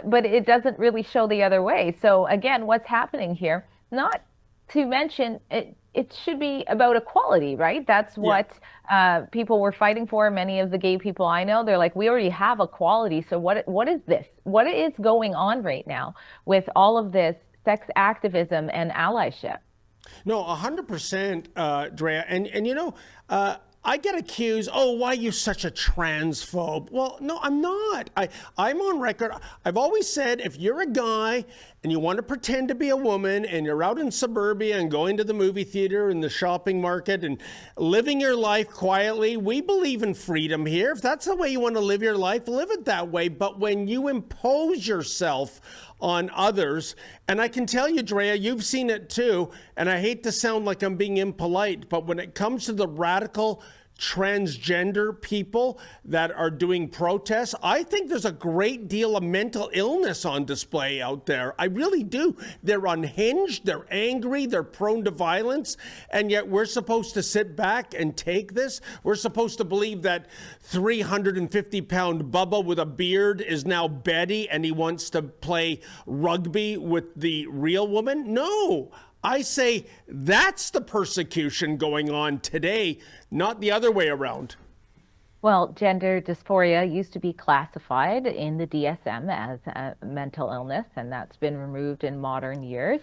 but it doesn't really show the other way. So again, what's happening here? Not to mention, it should be about equality, right? That's what people were fighting for. Many of the gay people I know, they're like, we already have equality. So what is this? What is going on right now with all of this sex activism and allyship? No, 100%, Drea. And I get accused, why are you such a transphobe? Well, no, I'm not. I'm on record. I've always said, if you're a guy and you want to pretend to be a woman and you're out in suburbia and going to the movie theater and the shopping market and living your life quietly, we believe in freedom here. If that's the way you want to live your life, live it that way. But when you impose yourself on others, and I can tell you, Drea, you've seen it too, and I hate to sound like I'm being impolite, but when it comes to the radical transgender people that are doing protests, I think there's a great deal of mental illness on display out there. I really do. They're unhinged, they're angry, they're prone to violence, and yet we're supposed to sit back and take this? We're supposed to believe that 350-pound Bubba with a beard is now Betty and he wants to play rugby with the real woman? No. I say that's the persecution going on today, not the other way around. Well, gender dysphoria used to be classified in the DSM as a mental illness, and that's been removed in modern years.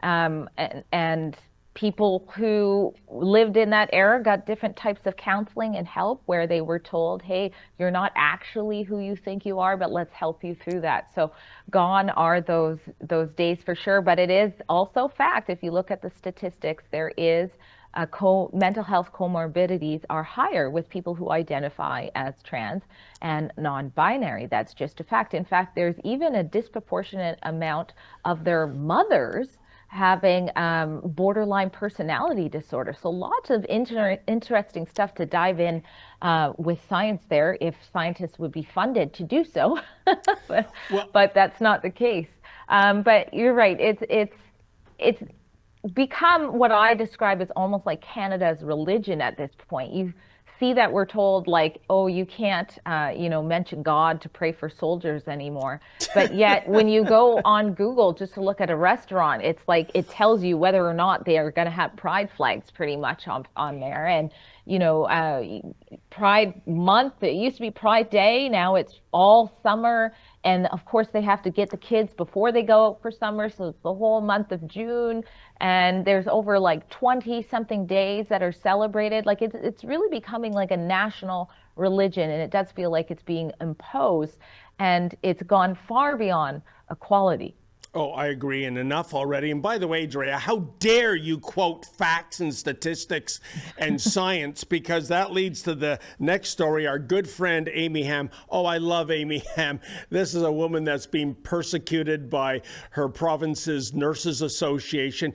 And people who lived in that era got different types of counseling and help where they were told, hey, you're not actually who you think you are, but let's help you through that. So gone are those days for sure. But it is also fact, if you look at the statistics, there is mental health comorbidities are higher with people who identify as trans and non-binary. That's just a fact. In fact, there's even a disproportionate amount of their mothers having borderline personality disorder. So lots of interesting stuff to dive in with science there, if scientists would be funded to do so. but that's not the case. But you're right. It's become what I describe as almost like Canada's religion at this point. You see that we're told like, oh, you can't, mention God to pray for soldiers anymore. But yet when you go on Google just to look at a restaurant, it's like it tells you whether or not they are going to have pride flags pretty much on there. And, Pride Month, it used to be Pride Day. Now it's all summer. And of course, they have to get the kids before they go out for summer. So it's the whole month of June. And there's over like 20 something days that are celebrated. Like it's really becoming like a national religion. And it does feel like it's being imposed. And it's gone far beyond equality. Oh, I agree, and enough already. And by the way, Drea, how dare you quote facts and statistics and science, because that leads to the next story. Our good friend, Élie Ham. Oh, I love Élie Ham. This is a woman that's being persecuted by her province's Nurses Association,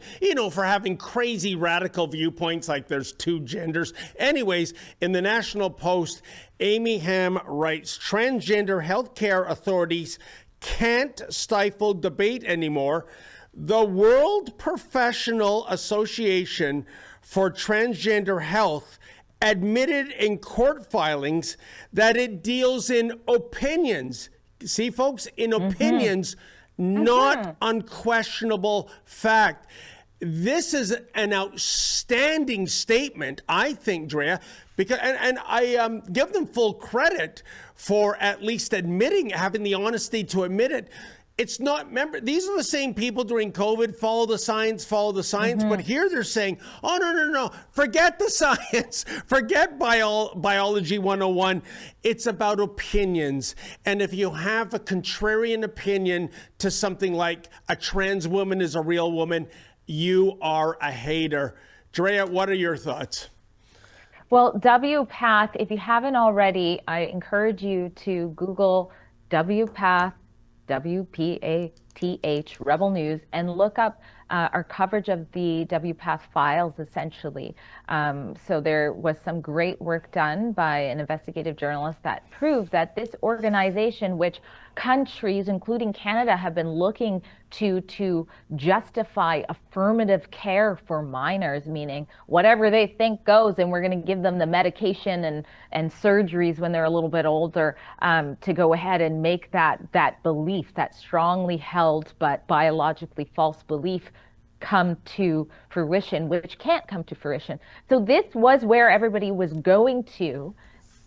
for having crazy radical viewpoints like there's two genders. Anyways, in the National Post, Élie Ham writes, transgender healthcare authorities can't stifle debate anymore. The World Professional Association for Transgender Health admitted in court filings that it deals in opinions. See, folks, in opinions, not unquestionable fact. This is an outstanding statement, I think, Drea, because and I give them full credit for at least having the honesty to admit it. It's not, remember, these are the same people during COVID, follow the science, but here they're saying, oh, no, forget the science, forget biology 101. It's about opinions. And if you have a contrarian opinion to something like a trans woman is a real woman, you are a hater. Drea, what are your thoughts? Well, WPATH, if you haven't already, I encourage you to Google WPATH, WPATH, Rebel News, and look up our coverage of the WPATH files, essentially. So there was some great work done by an investigative journalist that proved that this organization, which countries, including Canada, have been looking to justify affirmative care for minors, meaning whatever they think goes, and we're going to give them the medication and surgeries when they're a little bit older, to go ahead and make that belief, that strongly held but biologically false belief, come to fruition, which can't come to fruition. So this was where everybody was going to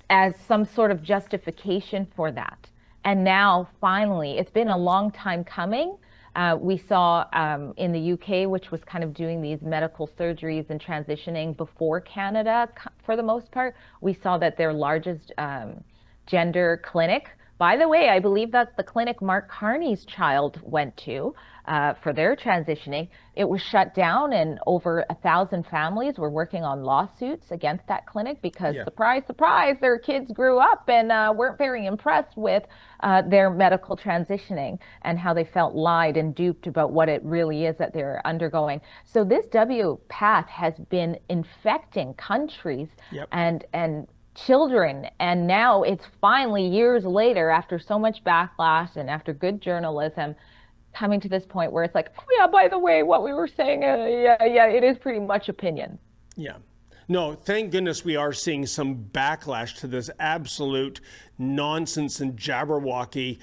as some sort of justification for that. And now, finally, it's been a long time coming. We saw in the UK, which was kind of doing these medical surgeries and transitioning before Canada, for the most part, we saw that their largest gender clinic, by the way, I believe that's the clinic Mark Carney's child went to for their transitioning. It was shut down, and over 1,000 families were working on lawsuits against that clinic because, surprise, surprise, their kids grew up and weren't very impressed with their medical transitioning and how they felt lied and duped about what it really is that they're undergoing. So this WPATH has been infecting countries and children, and now it's finally, years later, after so much backlash and after good journalism, coming to this point where it's like, oh yeah, by the way, what we were saying, it is pretty much opinion. Yeah. No, thank goodness we are seeing some backlash to this absolute nonsense and jabberwocky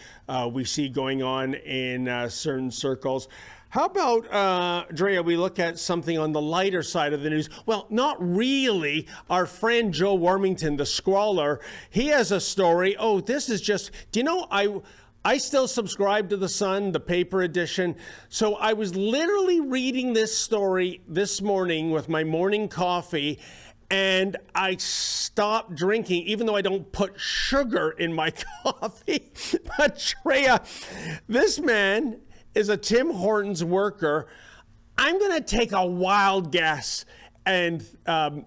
we see going on in certain circles. How about, Drea, we look at something on the lighter side of the news? Well, not really. Our friend Joe Warmington, the scrawler, he has a story. Oh, this is just, do you know, I still subscribe to The Sun, the paper edition. So I was literally reading this story this morning with my morning coffee, and I stopped drinking, even though I don't put sugar in my coffee. But Drea, this man is a Tim Hortons worker. I'm going to take a wild guess and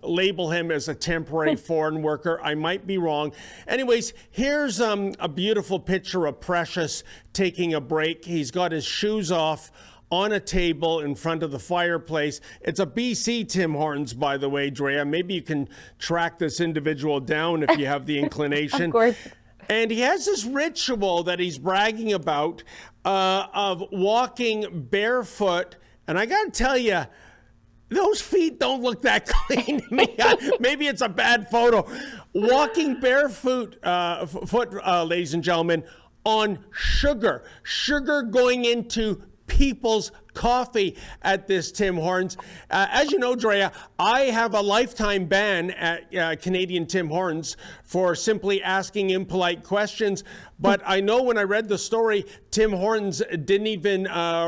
label him as a temporary foreign worker. I might be wrong. Anyways, here's a beautiful picture of Precious taking a break. He's got his shoes off on a table in front of the fireplace. It's a BC Tim Hortons, by the way, Drea. Maybe you can track this individual down if you have the inclination. Of course. And he has this ritual that he's bragging about of walking barefoot. And I got to tell you, those feet don't look that clean to me. Maybe it's a bad photo. Walking barefoot, ladies and gentlemen, on sugar. Sugar going into people's coffee at this Tim Hortons. As you know, Drea, I have a lifetime ban at Canadian Tim Hortons for simply asking impolite questions. But I know when I read the story, Tim Hortons didn't even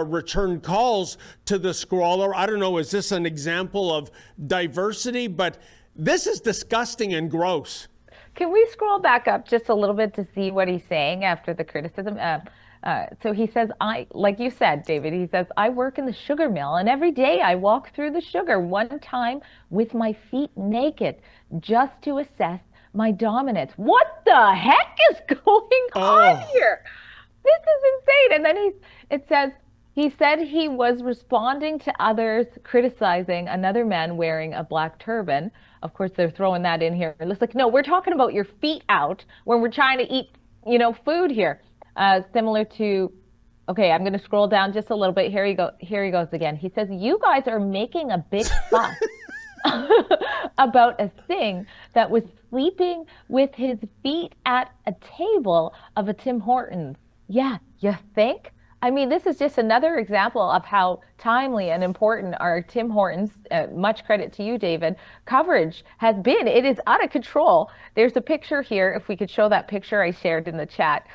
return calls to the scrawler. I don't know, is this an example of diversity? But this is disgusting and gross. Can we scroll back up just a little bit to see what he's saying after the criticism? So he says, like you said, David, he says, I work in the sugar mill and every day I walk through the sugar, one time with my feet naked just to assess my dominance. What the heck is going on here? This is insane. And then it says, he said he was responding to others criticizing another man wearing a black turban. Of course, they're throwing that in here. It's like, no, we're talking about your feet out when we're trying to eat, food here. Similar to, okay, I'm going to scroll down just a little bit. Here he goes again. He says, you guys are making a big fuss about a thing that was sleeping with his feet at a table of a Tim Hortons. Yeah, you think? I mean, this is just another example of how timely and important our Tim Hortons, much credit to you, David, coverage has been. It is out of control. There's a picture here, if we could show that picture I shared in the chat,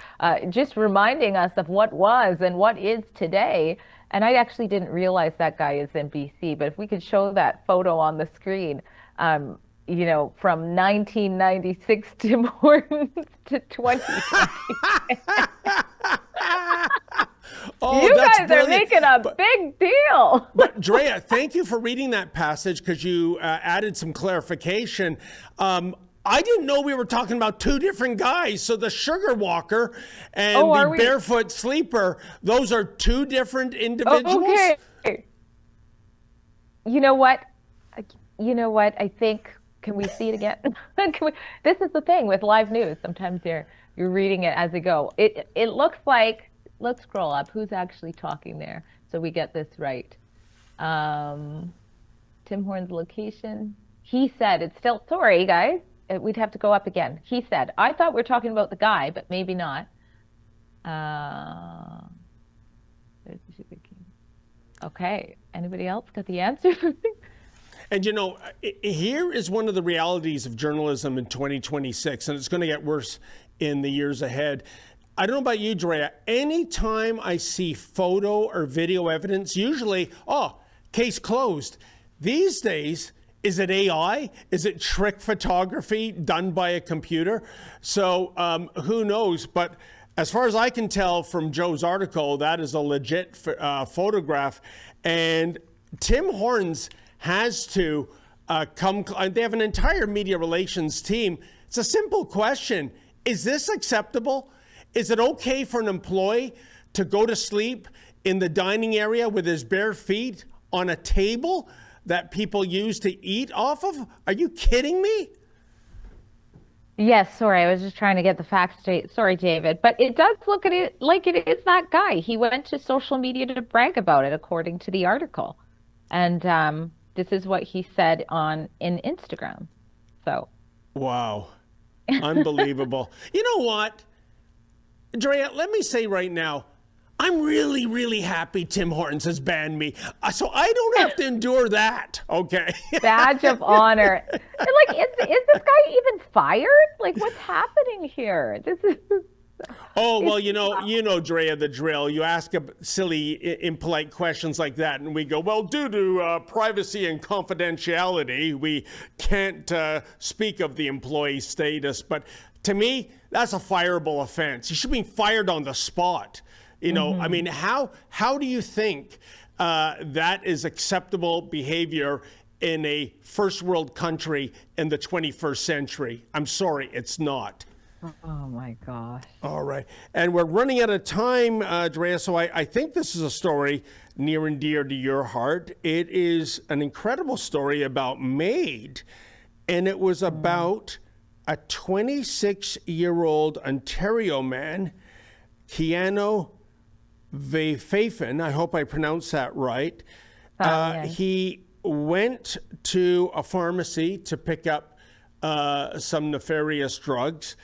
just reminding us of what was and what is today. And I actually didn't realize that guy is in BC, but if we could show that photo on the screen, from 1996 Tim Hortons to 2020. You guys are making a big deal. But Drea, thank you for reading that passage because you added some clarification. I didn't know we were talking about two different guys. So the sugar walker and the barefoot sleeper, those are two different individuals? Okay. You know what? I think, can we see it again? This is the thing with live news. Sometimes you're reading it as you go. It looks like, let's scroll up. Who's actually talking there so we get this right? Tim Hortons location. He said, it's still, sorry guys, we'd have to go up again. He said, I thought we were talking about the guy, but maybe not. Okay, anybody else got the answer? And here is one of the realities of journalism in 2026, and it's going to get worse in the years ahead. I don't know about you, Drea, anytime I see photo or video evidence, usually, case closed. These days, is it AI? Is it trick photography done by a computer? So who knows? But as far as I can tell from Joe's article, that is a legit photograph. And Tim Hortons has to they have an entire media relations team. It's a simple question. Is this acceptable? Is it okay for an employee to go to sleep in the dining area with his bare feet on a table that people use to eat off of? Are you kidding me? Yes, sorry, I was just trying to get the facts straight. Sorry, David. But it does look at it like it is that guy. He went to social media to brag about it, according to the article. And this is what he said in Instagram. So. Wow. Unbelievable. You know what? Drea, let me say right now, I'm really, really happy Tim Hortons has banned me, so I don't have to endure that, okay? Badge of honor. Like, is this guy even fired? Like, what's happening here? Oh, well, Drea, the drill. You ask silly, impolite questions like that, and we go, well, due to privacy and confidentiality, we can't speak of the employee status. But to me, that's a fireable offense. You should be fired on the spot. I mean, how do you think that is acceptable behavior in a first world country in the 21st century? I'm sorry, it's not. Oh my gosh. All right. And we're running out of time, Drea, so I think this is a story near and dear to your heart. It is an incredible story about MAID, and it was about a 26-year-old Ontario man, Keanu Veifafen, I hope I pronounced that right. He went to a pharmacy to pick up some nefarious drugs.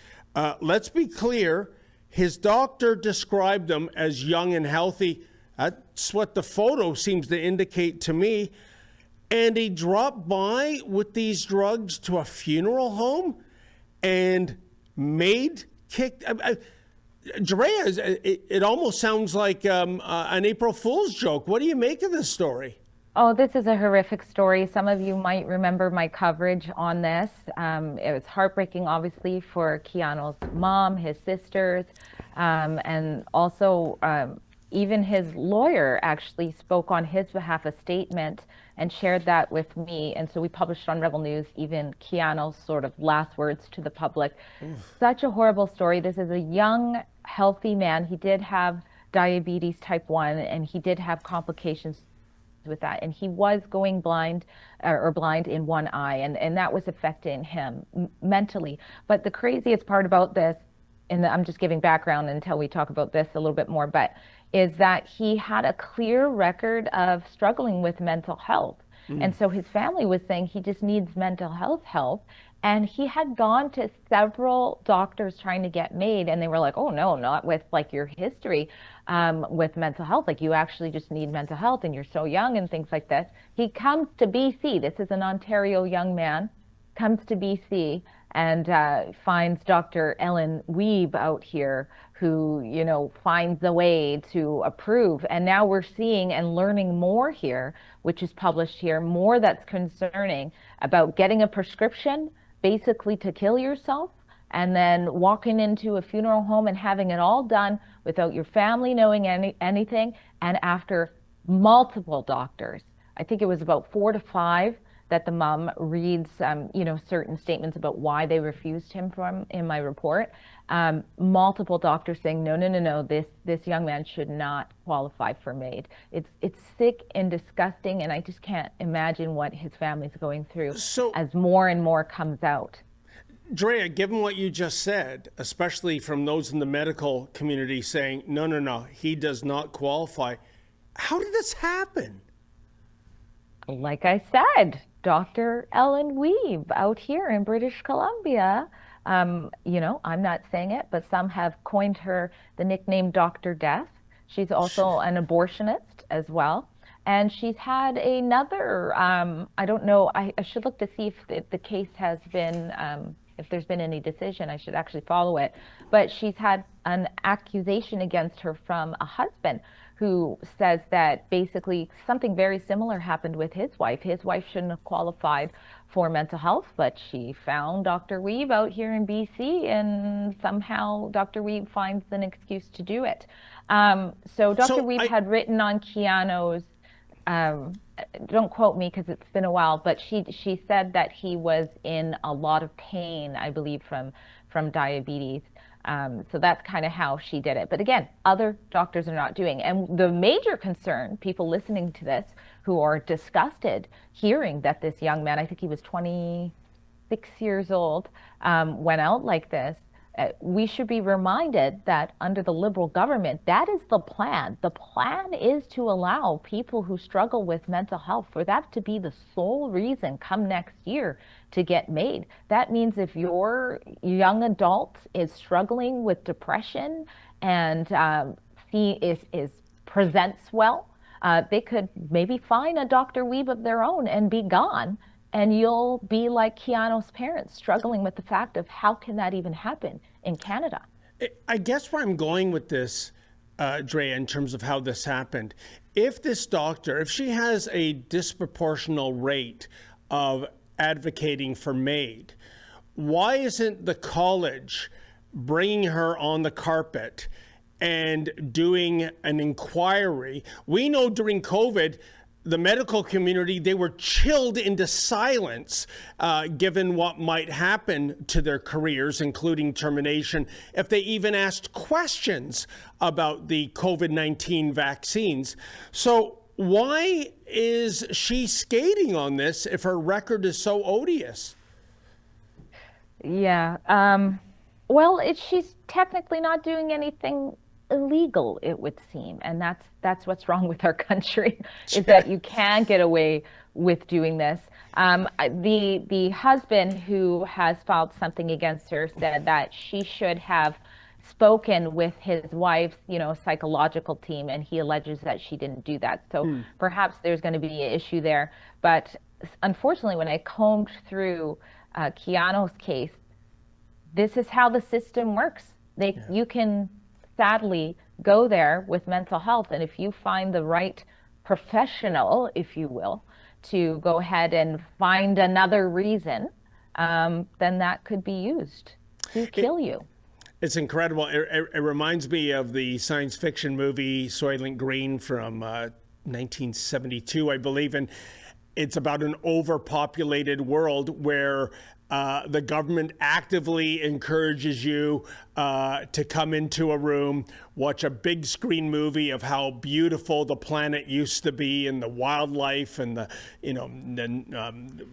Let's be clear, his doctor described him as young and healthy. That's what the photo seems to indicate to me. And he dropped by with these drugs to a funeral home and kicked. Drea, it almost sounds like an April Fool's joke. What do you make of this story? Oh, this is a horrific story. Some of you might remember my coverage on this. It was heartbreaking, obviously, for Keanu's mom, his sisters, and also even his lawyer actually spoke on his behalf a statement and shared that with me. And so we published on Rebel News even Keanu's sort of last words to the public. Such a horrible story. This is a young, healthy man. He did have diabetes type 1, and he did have complications with that, and he was going blind in one eye, and that was affecting him mentally. But the craziest part about this, and I'm just giving background until we talk about this a little bit more, but is that he had a clear record of struggling with mental health. And so his family was saying he just needs mental health help. And he had gone to several doctors trying to get MAID, and they were like, oh, no, not with like your history with mental health. Like, you actually just need mental health and you're so young and things like this. He comes to BC. This is an Ontario young man, comes to BC and finds Dr. Ellen Wiebe out here who, finds a way to approve. And now we're seeing and learning more here, which is published here, more that's concerning about getting a prescription basically to kill yourself, and then walking into a funeral home and having it all done without your family knowing anything, and after multiple doctors. I think it was about 4 to 5 that the mom reads, certain statements about why they refused him from in my report. Multiple doctors saying, no, this young man should not qualify for MAID. It's sick and disgusting, and I just can't imagine what his family's going through as more and more comes out. Drea, given what you just said, especially from those in the medical community saying, no, he does not qualify, how did this happen? Like I said, Dr. Ellen Wiebe out here in British Columbia. I'm not saying it, but some have coined her the nickname Dr. Death. She's also an abortionist as well. And she's had another, I don't know, I should look to see if the case has been, if there's been any decision. I should actually follow it. But she's had an accusation against her from a husband who says that basically something very similar happened with his wife. His wife shouldn't have qualified for mental health, but she found Dr. Wiebe out here in BC, and somehow Dr. Wiebe finds an excuse to do it. So Dr. Wiebe had written on Keanu's, don't quote me because it's been a while, but she said that he was in a lot of pain, I believe, from diabetes. So that's kind of how she did it. But again, other doctors are not doing. And the major concern, people listening to this who are disgusted hearing that this young man, I think he was 26 years old, went out like this, we should be reminded that under the Liberal government, that is the plan. The plan is to allow people who struggle with mental health, for that to be the sole reason come next year to get MAID. That means if your young adult is struggling with depression and presents well, they could maybe find a Dr. Wiebe of their own and be gone. And you'll be like Keanu's parents, struggling with the fact of how can that even happen in Canada? I guess where I'm going with this, Drea, in terms of how this happened, if this doctor, if she has a disproportional rate of advocating for MAID, why isn't the college bringing her on the carpet and doing an inquiry? We know during COVID, the medical community, they were chilled into silence, given what might happen to their careers, including termination, if they even asked questions about the COVID-19 vaccines. So why is she skating on this if her record is so odious? Yeah. Well, she's technically not doing anything illegal, it would seem, and that's what's wrong with our country, is that you can get away with doing this. The husband who has filed something against her said that she should have spoken with his wife's, psychological team, and he alleges that she didn't do that. So perhaps there's going to be an issue there. But unfortunately, when I combed through Keanu's case, this is how the system works. You can sadly go there with mental health, and if you find the right professional, if you will, to go ahead and find another reason, then that could be used to kill you. It's incredible. It reminds me of the science fiction movie Soylent Green from 1972, I believe, and it's about an overpopulated world where the government actively encourages you to come into a room, watch a big screen movie of how beautiful the planet used to be, and the wildlife, and the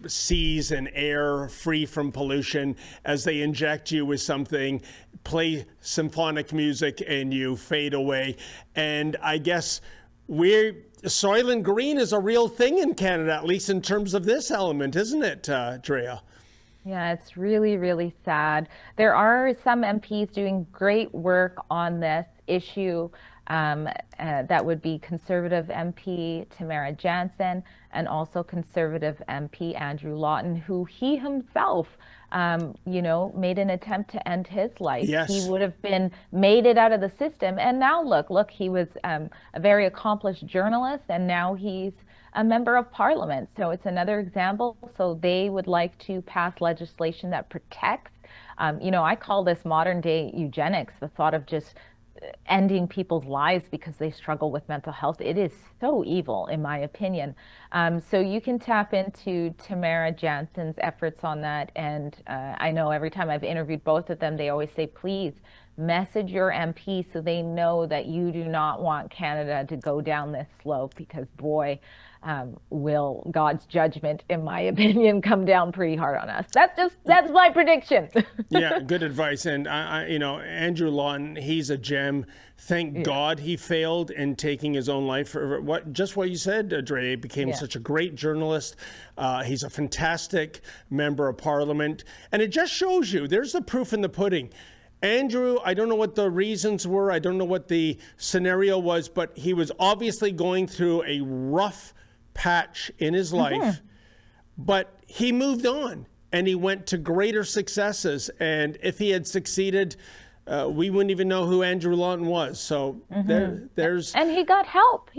seas and air free from pollution, as they inject you with something, play symphonic music, and you fade away. And I guess Soylent Green is a real thing in Canada, at least in terms of this element, isn't it, Drea? Yeah, it's really, really sad. There are some MPs doing great work on this issue. That would be Conservative MP Tamara Jansen and also Conservative MP Andrew Lawton, who he himself, made an attempt to end his life. Yes. He would have made it out of the system. And now look, he was a very accomplished journalist, and now he's a member of parliament. So it's another example. So they would like to pass legislation that protects, I call this modern day eugenics, the thought of just ending people's lives because they struggle with mental health. It is so evil, in my opinion. So you can tap into Tamara Jansen's efforts on that. And I know every time I've interviewed both of them, they always say, please message your MP so they know that you do not want Canada to go down this slope, because boy, will God's judgment, in my opinion, come down pretty hard on us. That's my prediction. Yeah, good advice. And Andrew Lawton, he's a gem. Thank God he failed in taking his own life for what you said, Dre. Became such a great journalist. He's a fantastic member of parliament, and it just shows you there's the proof in the pudding. Andrew, I don't know what the reasons were. I don't know what the scenario was, but he was obviously going through a rough patch in his life, but he moved on and he went to greater successes. And if he had succeeded, we wouldn't even know who Andrew Lawton was. So there's... And he got help.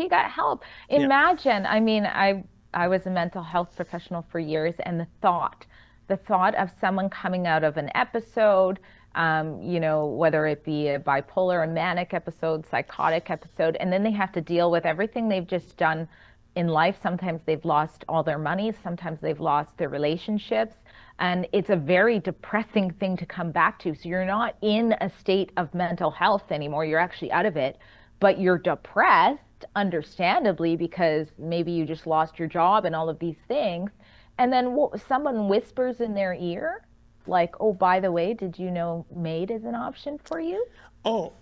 Imagine, I mean, I was a mental health professional for years, and the thought of someone coming out of an episode, whether it be a bipolar, a manic episode, psychotic episode, and then they have to deal with everything they've just done in life. Sometimes they've lost all their money, sometimes they've lost their relationships, and it's a very depressing thing to come back to. So you're not in a state of mental health anymore, you're actually out of it, but you're depressed, understandably, because maybe you just lost your job and all of these things. And then someone whispers in their ear, like, oh, by the way, did you know MAID is an option for you? Oh,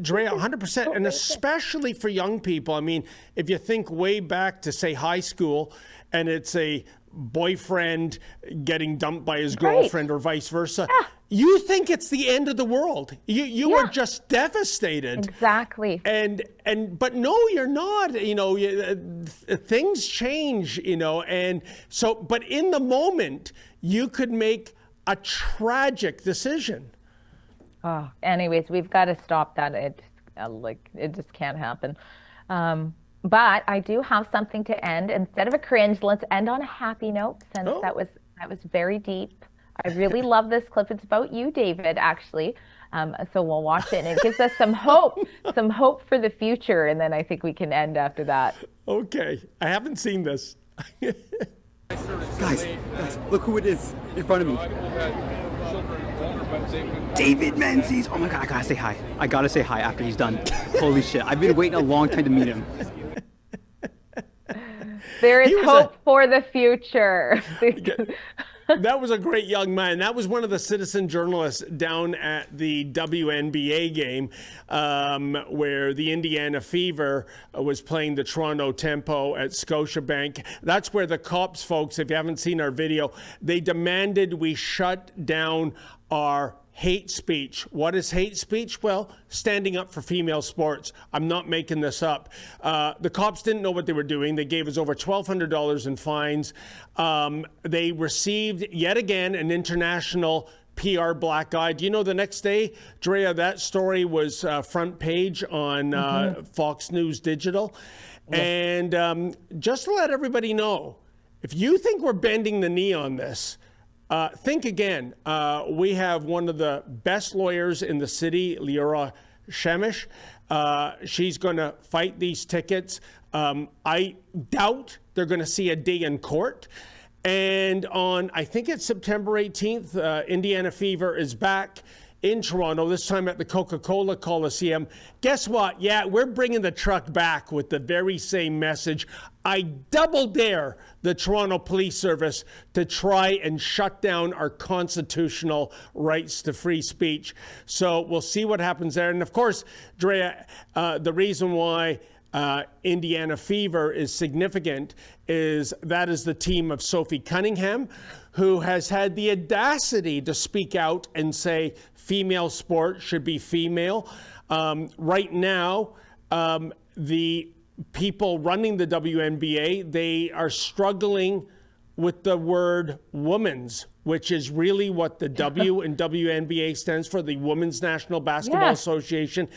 Drea, 100%, and especially for young people. I mean, if you think way back to, say, high school, and it's a boyfriend getting dumped by his girlfriend or vice versa, you think it's the end of the world. You are just devastated. Exactly. But no, you're not. Things change. And so, but in the moment, you could make a tragic decision. Oh, anyways, we've got to stop that. It just can't happen. But I do have something to end. Instead of a cringe, let's end on a happy note, since that was very deep. I really love this clip. It's about you, David, actually. So we'll watch it, and it gives us some hope for the future. And then I think we can end after that. Okay, I haven't seen this. Guys, look who it is in front of me. David Menzies. Oh my God, I gotta say hi. I gotta say hi after he's done. Holy shit, I've been waiting a long time to meet him. There is hope for the future. That was a great young man. That was one of the citizen journalists down at the WNBA game where the Indiana Fever was playing the Toronto Tempo at Scotiabank. That's where the cops, folks, if you haven't seen our video, they demanded we shut down our hate speech. What is hate speech? Well, standing up for female sports. I'm not making this up. The cops didn't know what they were doing. They gave us over $1,200 in fines. They received, yet again, an international PR black eye. Do you know the next day, Drea, that story was front page on Fox News Digital? Yes. And just to let everybody know, if you think we're bending the knee on this, think again. We have one of the best lawyers in the city, Leora Shemish. She's going to fight these tickets. I doubt they're going to see a day in court. And on, I think it's September 18th, Indiana Fever is back in Toronto, this time at the Coca-Cola Coliseum. Guess what? Yeah, we're bringing the truck back with the very same message. I double dare the Toronto Police Service to try and shut down our constitutional rights to free speech. So we'll see what happens there. And of course, Drea, the reason why Indiana Fever is significant is that is the team of Sophie Cunningham, who has had the audacity to speak out and say female sport should be female. Right now, the people running the WNBA, they are struggling with the word women's, which is really what the W in WNBA stands for, the Women's National Basketball Association.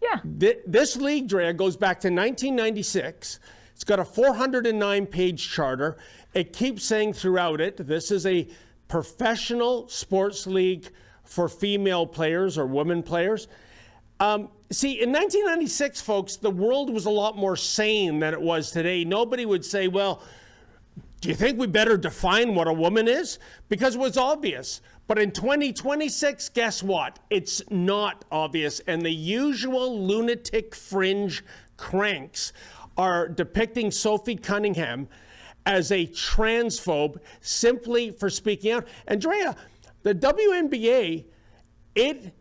Yeah. This league, Drea, goes back to 1996. It's got a 409-page charter. It keeps saying throughout it, this is a professional sports league for female players or women players. See, in 1996, folks, the world was a lot more sane than it was today. Nobody would say, well, do you think we better define what a woman is? Because it was obvious. But in 2026, guess what? It's not obvious. And the usual lunatic fringe cranks are depicting Sophie Cunningham as a transphobe simply for speaking out. And Drea, the WNBA, it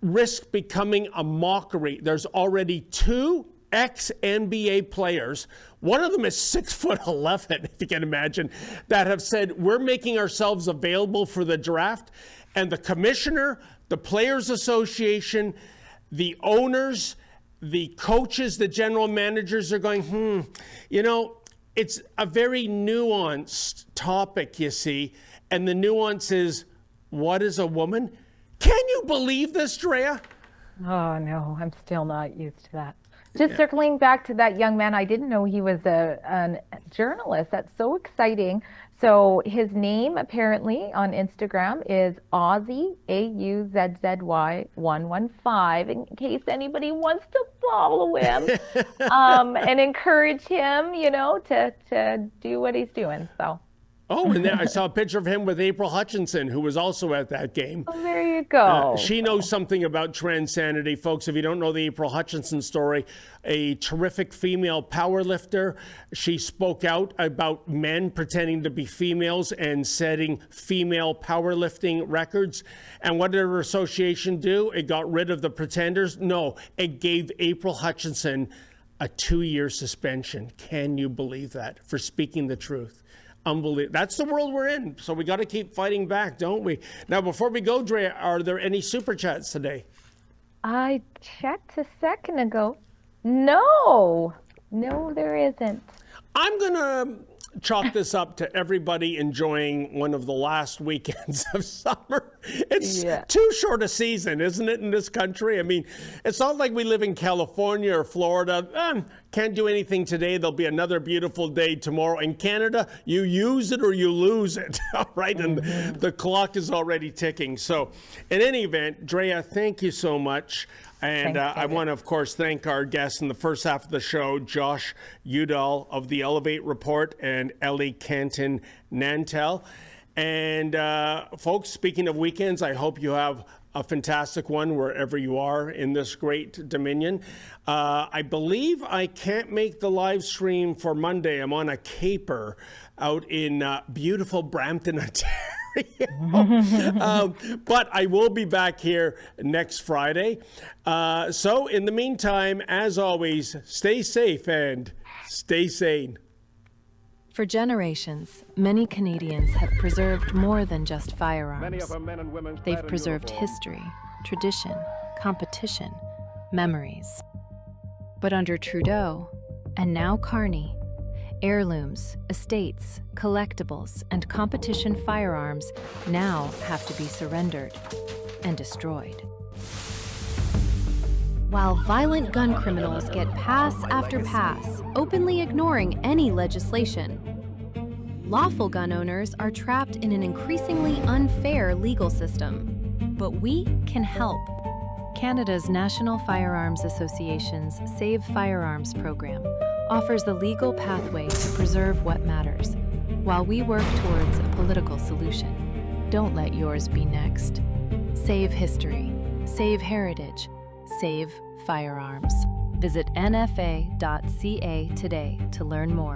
risks becoming a mockery. There's already 2 ex-NBA players, one of them is 6'11", if you can imagine, that have said, we're making ourselves available for the draft. And the commissioner, the Players Association, the owners, the coaches, the general managers are going, you know, it's a very nuanced topic, you see. And the nuance is, what is a woman? Can you believe this, Drea? Oh, no, I'm still not used to that. Just circling back to that young man, I didn't know he was a journalist. That's so exciting. So his name apparently on Instagram is Aussie, AUZZY 115, in case anybody wants to follow him and encourage him, you know, to do what he's doing. So. Oh, and then I saw a picture of him with April Hutchinson, who was also at that game. Oh, there you go. She knows something about transanity, folks. If you don't know the April Hutchinson story, a terrific female powerlifter. She spoke out about men pretending to be females and setting female powerlifting records. And what did her association do? It got rid of the pretenders? No, it gave April Hutchinson a 2-year suspension. Can you believe that? For speaking the truth. Unbelievable. That's the world we're in. So we got to keep fighting back, don't we? Now, before we go, Drea, are there any super chats today? I checked a second ago. No, there isn't. I'm going to chalk this up to everybody enjoying one of the last weekends of summer. It's too short a season, isn't it, in this country? I mean, it's not like we live in California or Florida. Can't do anything today. There'll be another beautiful day tomorrow. In Canada, you use it or you lose it, all right? And the clock is already ticking. So in any event, Drea, thank you so much. And I want to, of course, thank our guests in the first half of the show, Josh Udall of the Elevate Report and Élie Cantin-Nantel. And folks, speaking of weekends, I hope you have a fantastic one wherever you are in this great dominion. I believe I can't make the live stream for Monday. I'm on a caper out in beautiful Brampton, Ontario. But I will be back here next Friday. So in the meantime, as always, stay safe and stay sane. For generations, many Canadians have preserved more than just firearms. They've preserved history, tradition, competition, memories. But under Trudeau, and now Carney, heirlooms, estates, collectibles, and competition firearms now have to be surrendered and destroyed. While violent gun criminals get pass after pass, openly ignoring any legislation, lawful gun owners are trapped in an increasingly unfair legal system. But we can help. Canada's National Firearms Association's Save Firearms program offers the legal pathway to preserve what matters, while we work towards a political solution. Don't let yours be next. Save history. Save heritage. Save firearms. Visit nfa.ca today to learn more.